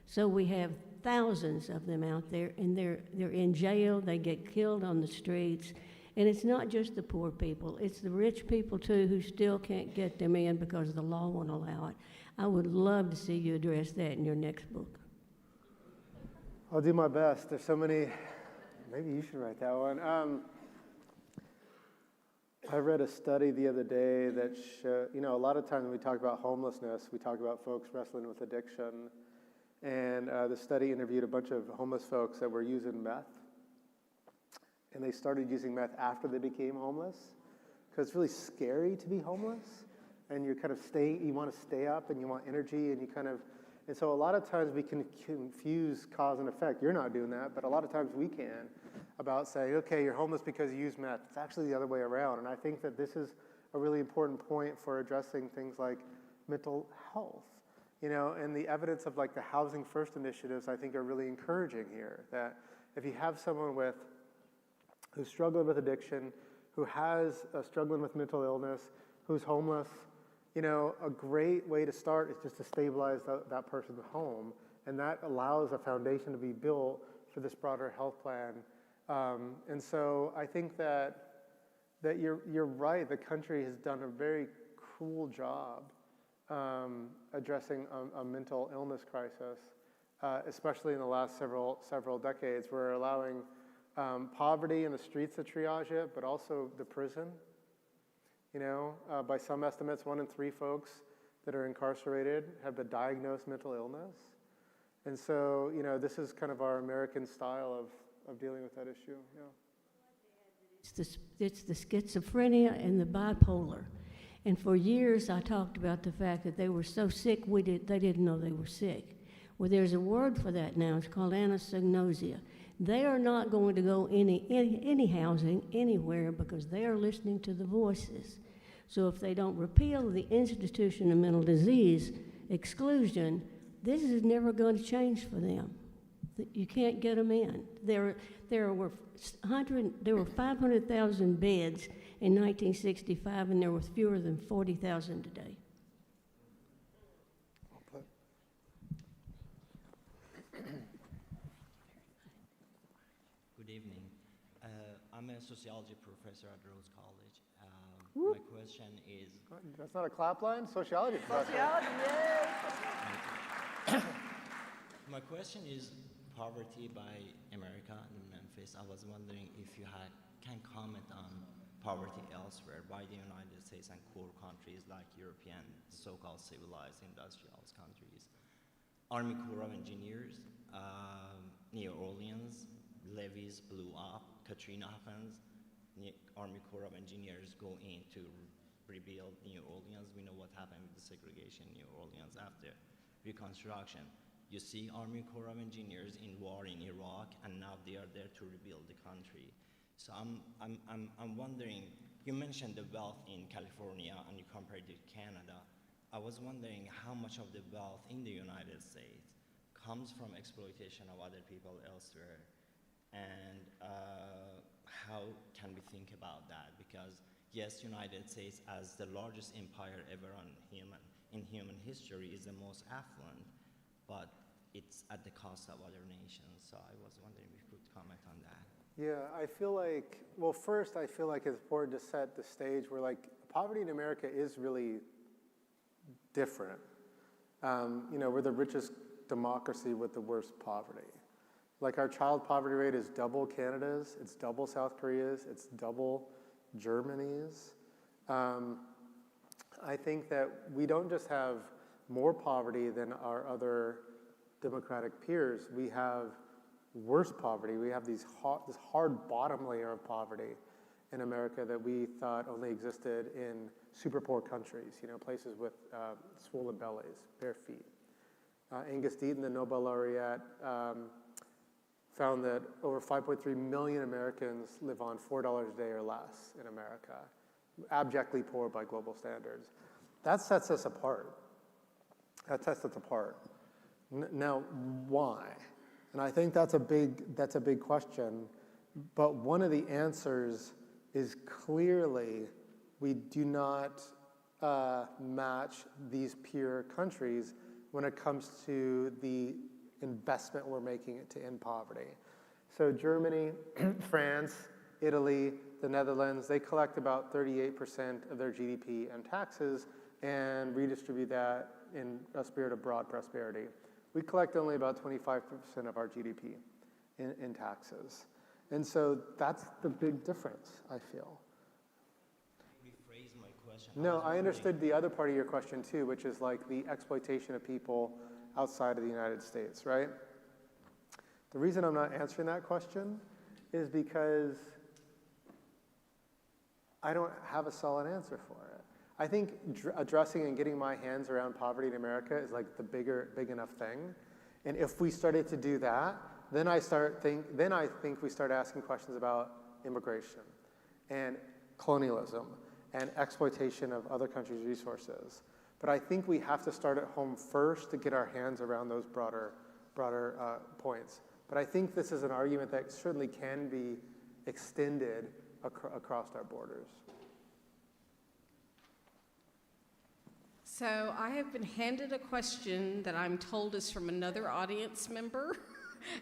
So we have thousands of them out there, and they're in jail, they get killed on the streets, and it's not just the poor people, it's the rich people too who still can't get them in because the law won't allow it. I would love to see you address that in your next book. I'll do my best. There's so many, maybe you should write that one. I read a study the other day that showed, you know, a lot of times when we talk about homelessness, we talk about folks wrestling with addiction. And the study interviewed a bunch of homeless folks that were using meth. And they started using meth after they became homeless, because it's really scary to be homeless. and you're kind of you want to stay up and you want energy and so a lot of times we can confuse cause and effect. You're not doing that, but a lot of times we can, about saying, okay, you're homeless because you use meth. It's actually the other way around. And I think that this is a really important point for addressing things like mental health. And the evidence of like the Housing First initiatives, I think, are really encouraging here. That if you have someone who's struggling with addiction, who has struggling with mental illness, who's homeless, a great way to start is just to stabilize that person's home, and that allows a foundation to be built for this broader health plan. And so I think that you're right. The country has done a very cruel job addressing a mental illness crisis, especially in the last several decades. We're allowing poverty in the streets to triage it, but also the prison. By some estimates, 1 in 3 folks that are incarcerated have a diagnosed mental illness. And so, this is kind of our American style of dealing with that issue. Yeah. It's the schizophrenia and the bipolar. And for years, I talked about the fact that they were so sick, they didn't know they were sick. Well, there's a word for that now. It's called anosognosia. They are not going to go any housing anywhere because they are listening to the voices. So if they don't repeal the institution of mental disease exclusion, this is never going to change for them. You can't get them in. There were 500,000 beds in 1965, and there were fewer than 40,000 today. Good evening. I'm a sociology professor at Rhodes College. My question is... That's not a clap line? Sociology professor. Sociology, yes. My question is poverty by America in Memphis. I was wondering if you can comment on poverty elsewhere by the United States and core countries like European, so-called civilized industrial countries. Army Corps of Engineers, New Orleans, levees blew up, Katrina happens, Army Corps of Engineers go in to rebuild New Orleans. We know what happened with the segregation in New Orleans after Reconstruction. You see Army Corps of Engineers in war in Iraq, and now they are there to rebuild the country. So I'm wondering, you mentioned the wealth in California and you compared it to Canada. I was wondering how much of the wealth in the United States comes from exploitation of other people elsewhere, and how can we think about that? Because yes, United States as the largest empire ever in human history is the most affluent, but it's at the cost of other nations. So I was wondering if you could comment on that. Yeah, I feel like, well, first, I feel like it's important to set the stage where, like, poverty in America is really different. We're the richest democracy with the worst poverty. Like, our child poverty rate is double Canada's, it's double South Korea's, it's double Germany's. I think that we don't just have more poverty than our other democratic peers. We have worse poverty. We have this hard bottom layer of poverty in America that we thought only existed in super poor countries, places with swollen bellies, bare feet. Angus Deaton, the Nobel laureate, found that over 5.3 million Americans live on $4 a day or less in America, abjectly poor by global standards. That sets us apart. Now, why? And I think that's a big question. But one of the answers is clearly we do not match these peer countries when it comes to the investment we're making to end poverty. So Germany, France, Italy, the Netherlands, they collect about 38% of their GDP in taxes and redistribute that in a spirit of broad prosperity. We collect only about 25% of our GDP in taxes. And so that's the big difference, I feel. Rephrase my question. No, I understood the other part of your question too, which is like the exploitation of people outside of the United States, right? The reason I'm not answering that question is because I don't have a solid answer for it. I think addressing and getting my hands around poverty in America is like the big enough thing. And if we started to do that, then I think we start asking questions about immigration and colonialism and exploitation of other countries' resources. But I think we have to start at home first to get our hands around those broader points. But I think this is an argument that certainly can be extended across our borders. So I have been handed a question that I'm told is from another audience member,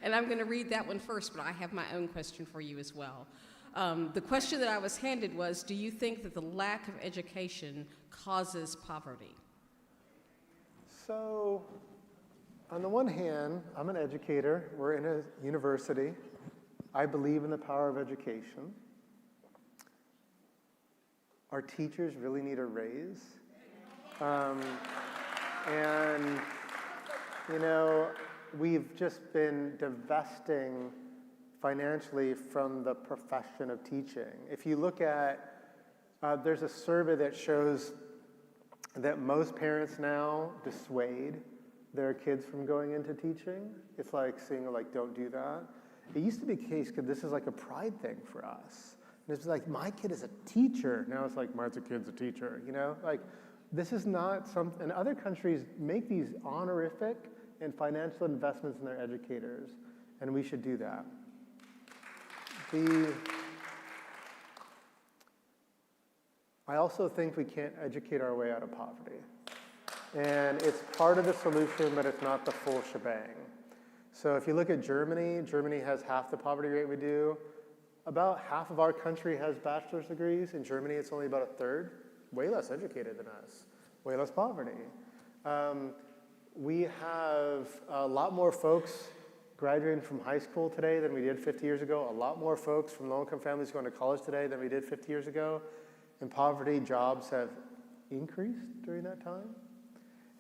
and I'm going to read that one first, but I have my own question for you as well. The question that I was handed was, do you think that the lack of education causes poverty? So, on the one hand, I'm an educator. We're in a university. I believe in the power of education. Our teachers really need a raise. And, you know, we've just been divesting financially from the profession of teaching. If you look at, there's a survey that shows that most parents now dissuade their kids from going into teaching. It's like saying, like, don't do that. It used to be the case because this is like a pride thing for us. And it's like, my kid is a teacher. Now it's like, my kid's a teacher, you know? Like, this is not something, and other countries make these honorific and financial investments in their educators, and we should do that. I also think we can't educate our way out of poverty. And it's part of the solution, but it's not the full shebang. So if you look at Germany, Germany has half the poverty rate we do. About half of our country has bachelor's degrees. In Germany, it's only about a third. Way less educated than us. Way less poverty. We have a lot more folks graduating from high school today than we did 50 years ago. A lot more folks from low-income families going to college today than we did 50 years ago. And poverty jobs have increased during that time.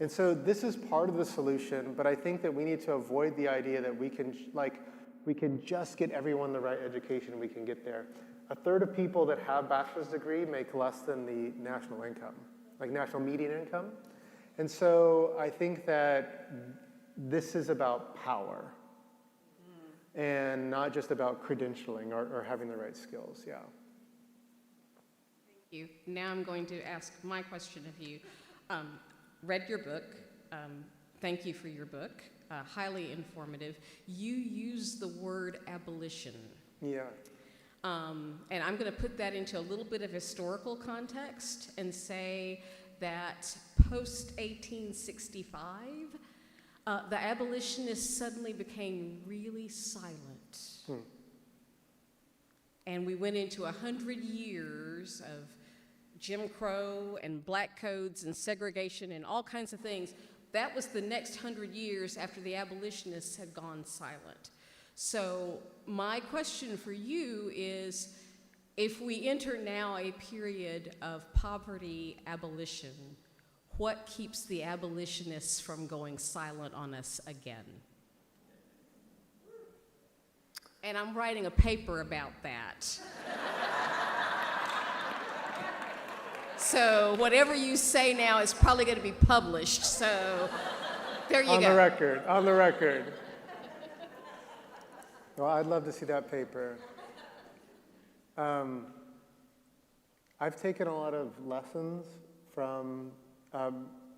And so this is part of the solution, but I think that we need to avoid the idea that we can just get everyone the right education, we can get there. A third of people that have bachelor's degree make less than the national income, like national median income. And so I think that this is about power and not just about credentialing or having the right skills, yeah. Thank you. Now I'm going to ask my question of you. Read your book. Thank you for your book. Highly informative. You use the word abolition. Yeah. And I'm going to put that into a little bit of historical context and say that post-1865, the abolitionists suddenly became really silent. And we went into 100 years of Jim Crow and black codes and segregation and all kinds of things. That was the next 100 years after the abolitionists had gone silent. So my question for you is, if we enter now a period of poverty abolition, what keeps the abolitionists from going silent on us again? And I'm writing a paper about that. So whatever you say now is probably going to be published. So there you go. On the record. Well, I'd love to see that paper. I've taken a lot of lessons from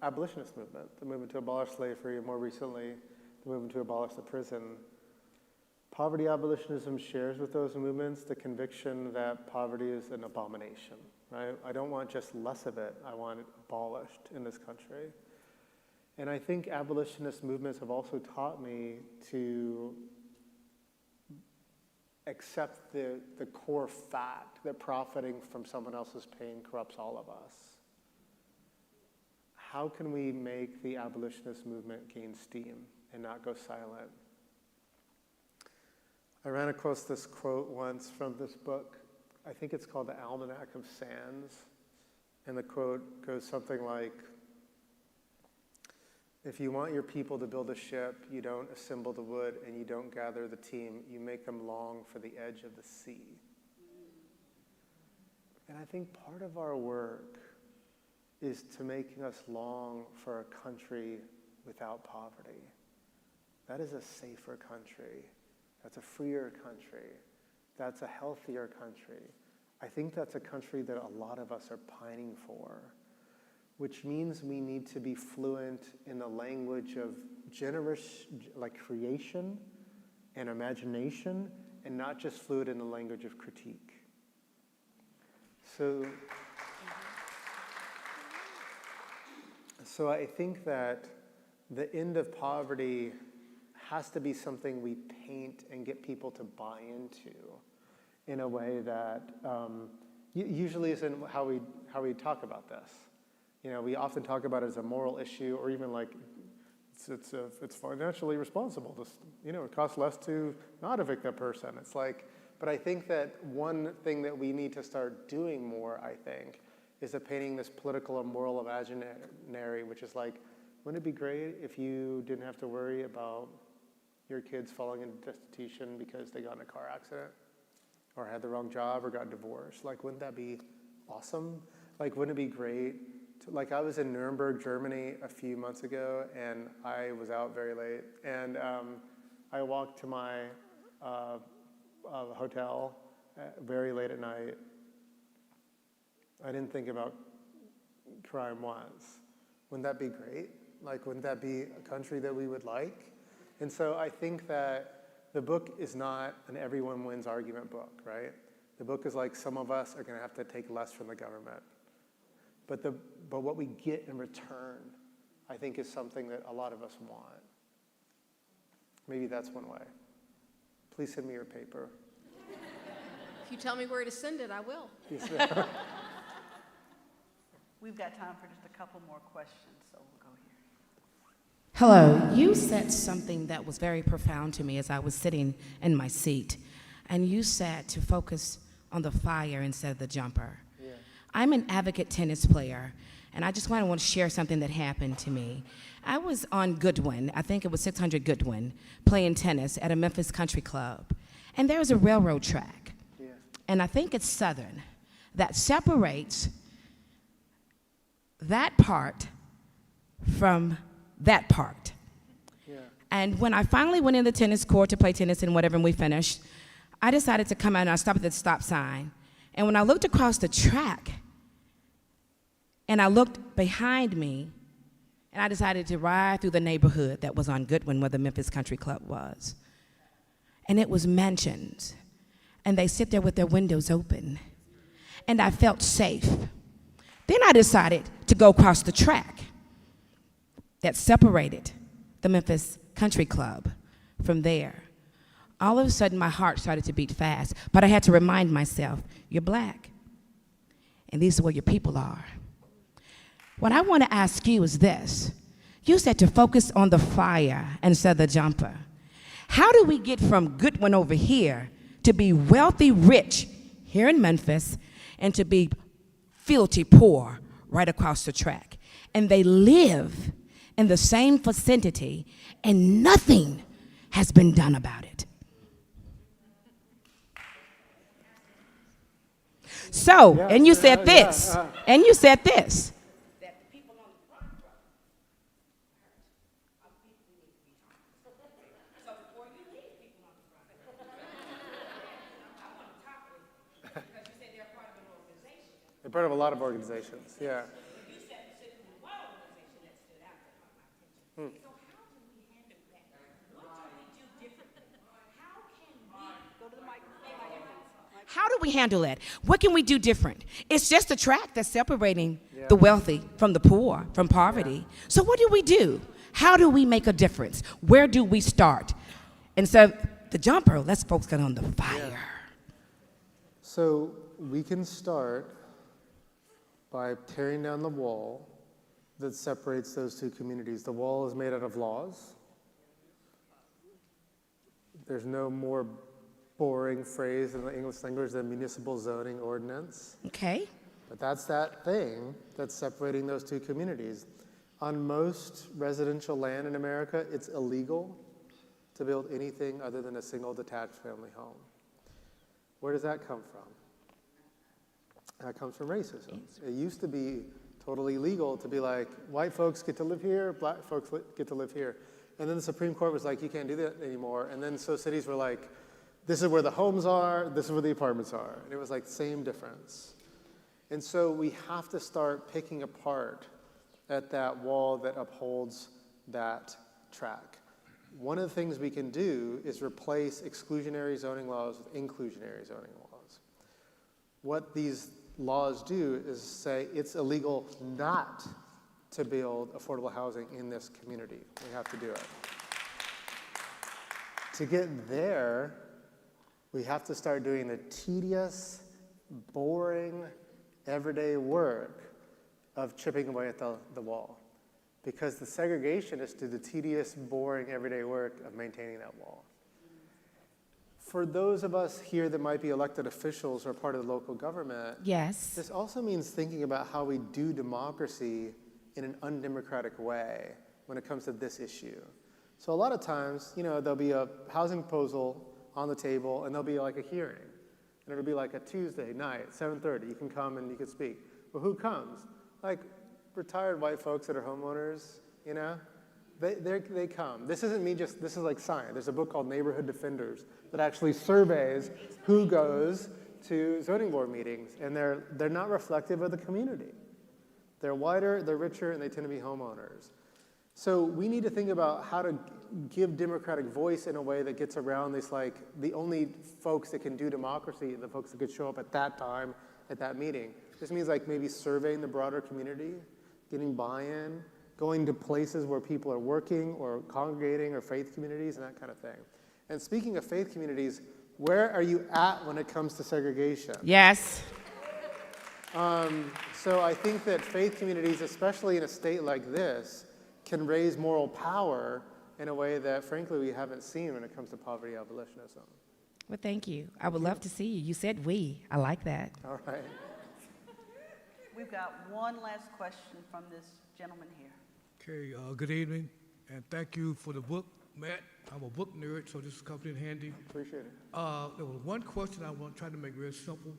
abolitionist movement, the movement to abolish slavery, and more recently, the movement to abolish the prison. Poverty abolitionism shares with those movements the conviction that poverty is an abomination, right? I don't want just less of it, I want it abolished in this country. And I think abolitionist movements have also taught me to accept the core fact that profiting from someone else's pain corrupts all of us. How can we make the abolitionist movement gain steam and not go silent? I ran across this quote once from this book. I think it's called The Almanac of Sands. And the quote goes something like, if you want your people to build a ship, you don't assemble the wood and you don't gather the team, you make them long for the edge of the sea. And I think part of our work is to making us long for a country without poverty. That is a safer country. That's a freer country. That's a healthier country. I think that's a country that a lot of us are pining for, which means we need to be fluent in the language of generous, like creation and imagination, and not just fluent in the language of critique. So I think that the end of poverty has to be something we paint and get people to buy into in a way that usually isn't how we talk about this. You know, we often talk about it as a moral issue, or even like it's financially responsible. It costs less to not evict that person. It's like, but I think that one thing that we need to start doing more, I think, is painting this political and moral imaginary, which is like, wouldn't it be great if you didn't have to worry about your kids falling into destitution because they got in a car accident or had the wrong job or got divorced? Like, wouldn't that be awesome? Like, wouldn't it be great? Like, I was in Nuremberg, Germany a few months ago, and I was out very late. And I walked to my hotel very late at night. I didn't think about crime once. Wouldn't that be great? Like, wouldn't that be a country that we would like? And so I think that the book is not an everyone wins argument book, right? The book is like, some of us are going to have to take less from the government. But what we get in return, I think, is something that a lot of us want. Maybe that's one way. Please send me your paper. If you tell me where to send it, I will. Yes. We've got time for just a couple more questions, so we'll go here. Hello. You said something that was very profound to me as I was sitting in my seat. And you said to focus on the fire instead of the jumper. Yeah. I'm an advocate tennis player, and I just want to share something that happened to me. I was on Goodwin, I think it was 600 Goodwin, playing tennis at a Memphis country club. And there was a railroad track, Yeah. and I think it's Southern, that separates that part from that part. Yeah. And when I finally went in the tennis court to play tennis and whatever, and we finished, I decided to come out and I stopped at the stop sign. And when I looked across the track, and I looked behind me, and I decided to ride through the neighborhood that was on Goodwin where the Memphis Country Club was. And it was mansions. And they sit there with their windows open. And I felt safe. Then I decided to go across the track that separated the Memphis Country Club from there. All of a sudden, my heart started to beat fast, but I had to remind myself, you're black, and these are where your people are. What I want to ask you is this. You said to focus on the fire instead of the jumper. How do we get from Goodwin over here to be wealthy, rich here in Memphis, and to be filthy poor right across the track? And they live in the same vicinity, and nothing has been done about it. So, Yeah, and you said this, and you said this. That the people on the front row are people we need to be talking to. So before you leave people on the front row, I want to talk with you, because you said they're part of an organization. They're part of a lot of organizations, yeah. You said specifically one organization that stood out that caught my attention. So how do we handle that? What do we do differently? How can we Go to the microphone. How do we handle that? What can we do different? It's just a track that's separating the wealthy from the poor, from poverty. So what do we do? How do we make a difference? Where do we start? And so the jumper, let's focus on the fire. So we can start by tearing down the wall that separates those two communities. The wall is made out of laws. There's no more boring phrase in the English language than municipal zoning ordinance. Okay. But that's that thing that's separating those two communities. On most residential land in America, it's illegal to build anything other than a single detached family home. Where does that come from? That comes from racism. It used to be totally legal to be like, white folks get to live here, black folks get to live here. And then the Supreme Court was like, you can't do that anymore. And then so cities were like, this is where the homes are, this is where the apartments are. And it was like, same difference. And so we have to start picking apart at that wall that upholds that track. One of the things we can do is replace exclusionary zoning laws with inclusionary zoning laws. What these laws do is say it's illegal not to build affordable housing in this community. We have to do it. To get there, we have to start doing the tedious, boring, everyday work of chipping away at the wall. Because the segregationists do the tedious, boring, everyday work of maintaining that wall. For those of us here that might be elected officials or part of the local government, Yes. this also means thinking about how we do democracy in an undemocratic way when it comes to this issue. So a lot of times, there'll be a housing proposal on the table and there'll be like a hearing. And it'll be like a Tuesday night, 7:30. You can come and you can speak. Well, who comes? Like retired white folks that are homeowners, They come. This isn't me this is like science. There's a book called Neighborhood Defenders that actually surveys who goes to zoning board meetings, and they're not reflective of the community. They're whiter, they're richer, and they tend to be homeowners. So we need to think about how to give democratic voice in a way that gets around this, like, the only folks that can do democracy are the folks that could show up at that time, at that meeting. This means like maybe surveying the broader community, getting buy-in, going to places where people are working or congregating or faith communities and that kind of thing. And speaking of faith communities, where are you at when it comes to segregation? Yes. So I think that faith communities, especially in a state like this, can raise moral power in a way that, frankly, we haven't seen when it comes to poverty abolitionism. Well, thank you. I would love to see you. You said we. I like that. All right. We've got one last question from this gentleman here. Okay, good evening, and thank you for the book, Matt. I'm a book nerd, so this is coming in handy. Appreciate it. There was one question I want to try to make real simple.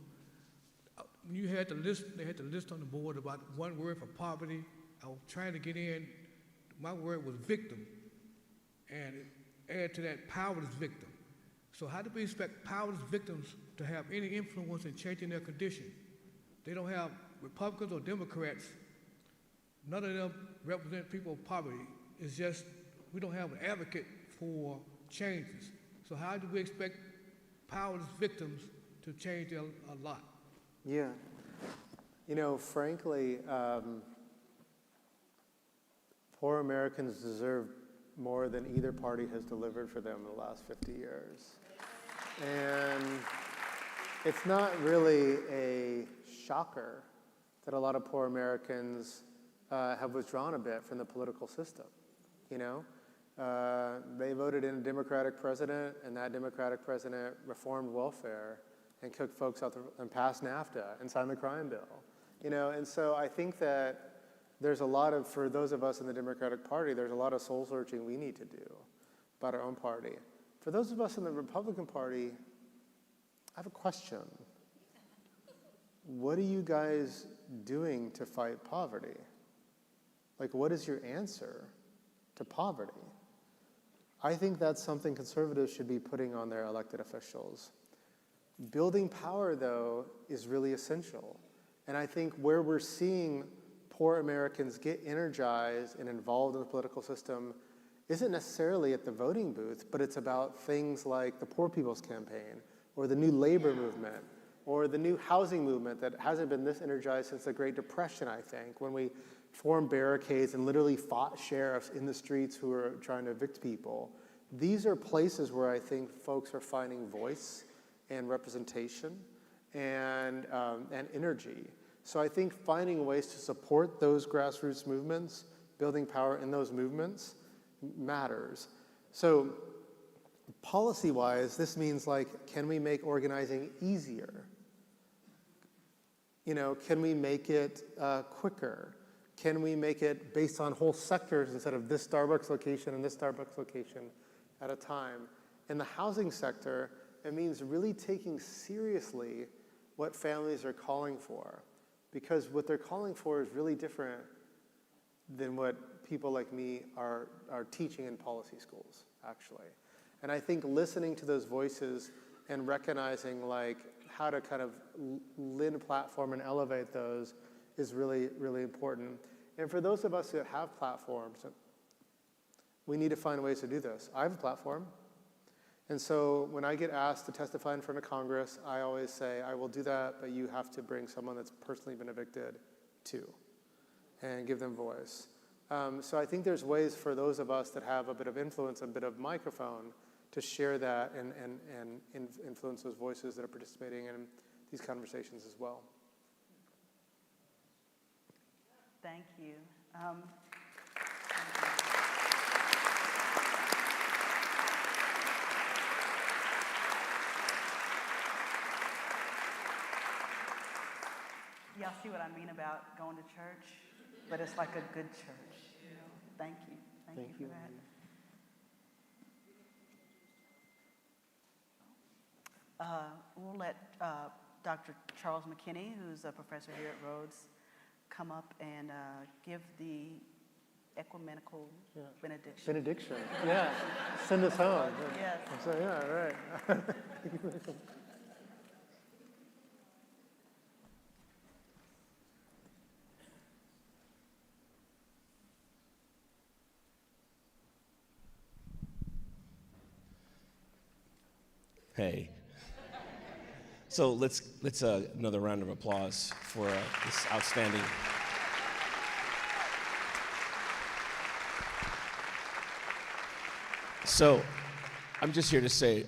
When you had the list, they had the list on the board about one word for poverty. I was trying to get in. My word was victim, and add to that powerless victim. So how do we expect powerless victims to have any influence in changing their condition? They don't have Republicans or Democrats. None of them represent people of poverty. It's just we don't have an advocate for changes. So how do we expect powerless victims to change a lot? Yeah. Frankly, poor Americans deserve more than either party has delivered for them in the last 50 years. And it's not really a shocker that a lot of poor Americans have withdrawn a bit from the political system. They voted in a Democratic president, and that Democratic president reformed welfare and kicked folks out and passed NAFTA and signed the crime bill. And so I think that there's a lot of, for those of us in the Democratic Party, there's a lot of soul searching we need to do about our own party. For those of us in the Republican Party, I have a question. What are you guys doing to fight poverty? Like, what is your answer to poverty? I think that's something conservatives should be putting on their elected officials. Building power, though, is really essential. And I think where we're seeing poor Americans get energized and involved in the political system isn't necessarily at the voting booth, but it's about things like the Poor People's Campaign or the new labor movement or the new housing movement that hasn't been this energized since the Great Depression, I think, when we formed barricades and literally fought sheriffs in the streets who were trying to evict people. These are places where I think folks are finding voice and representation and energy. So I think finding ways to support those grassroots movements, building power in those movements, matters. So policy-wise, this means, like, can we make organizing easier? Can we make it quicker? Can we make it based on whole sectors instead of this Starbucks location and this Starbucks location at a time? In the housing sector, it means really taking seriously what families are calling for. because what they're calling for is really different than what people like me are teaching in policy schools, actually. And I think listening to those voices and recognizing like how to kind of lend platform and elevate those is really, really important. And for those of us that have platforms, we need to find ways to do this. I have a platform. And so when I get asked to testify in front of Congress, I always say, I will do that, but you have to bring someone that's personally been evicted too, and give them voice. So I think there's ways for those of us that have a bit of influence, a bit of microphone, to share that and influence those voices that are participating in these conversations as well. Thank you. Y'all see what I mean about going to church? But it's like a good church. Thank you. Thank you for that. We'll let Dr. Charles McKinney, who's a professor here at Rhodes, come up and give the ecumenical benediction. Benediction, yeah. Send us home. Yes. So, yeah, right. Hey. So let's another round of applause for this outstanding. So I'm just here to say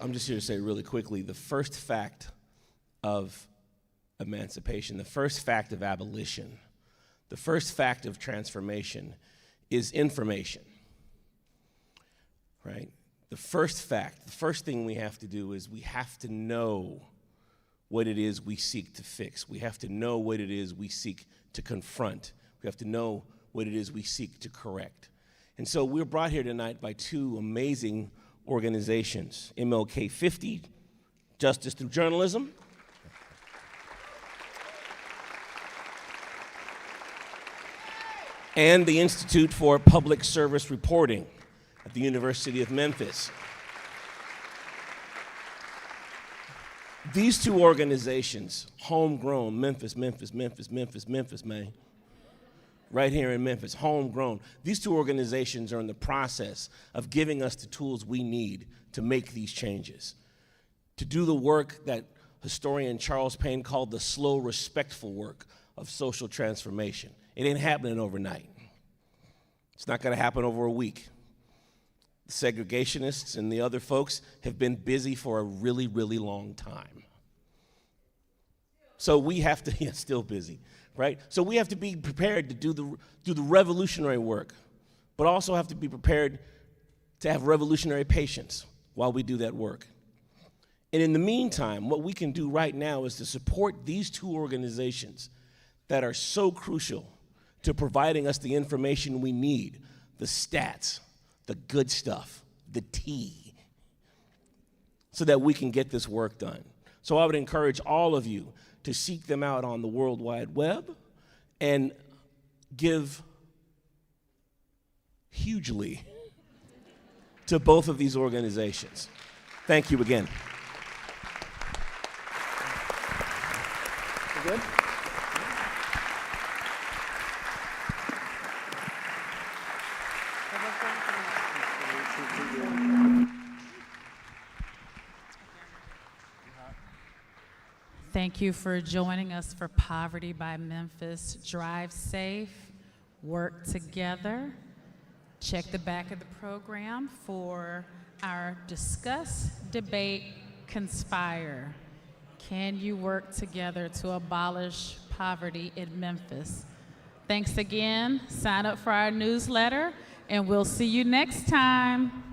really quickly, the first fact of emancipation, the first fact of abolition, the first fact of transformation is information, right? The first fact, the first thing we have to do is we have to know what it is we seek to fix. We have to know what it is we seek to confront. We have to know what it is we seek to correct. And so we're brought here tonight by two amazing organizations, MLK50, Justice Through Journalism, and the Institute for Public Service Reporting at the University of Memphis. These two organizations, homegrown, Memphis, man, right here in Memphis, homegrown. These two organizations are in the process of giving us the tools we need to make these changes, to do the work that historian Charles Payne called the slow, respectful work of social transformation. It ain't happening overnight. It's not gonna happen over a week. The segregationists and the other folks have been busy for a really, really long time. So we have to, yeah, still busy, right? So we have to be prepared to do the revolutionary work, but also have to be prepared to have revolutionary patience while we do that work. And in the meantime, what we can do right now is to support these two organizations that are so crucial to providing us the information we need, the stats, the good stuff, the tea, so that we can get this work done. So I would encourage all of you to seek them out on the World Wide Web and give hugely to both of these organizations. Thank you again. You good? Thank you for joining us for Poverty by Memphis. Drive safe, work together. Check the back of the program for our Discuss, Debate, Conspire. Can you work together to abolish poverty in Memphis? Thanks again. Sign up for our newsletter, and we'll see you next time.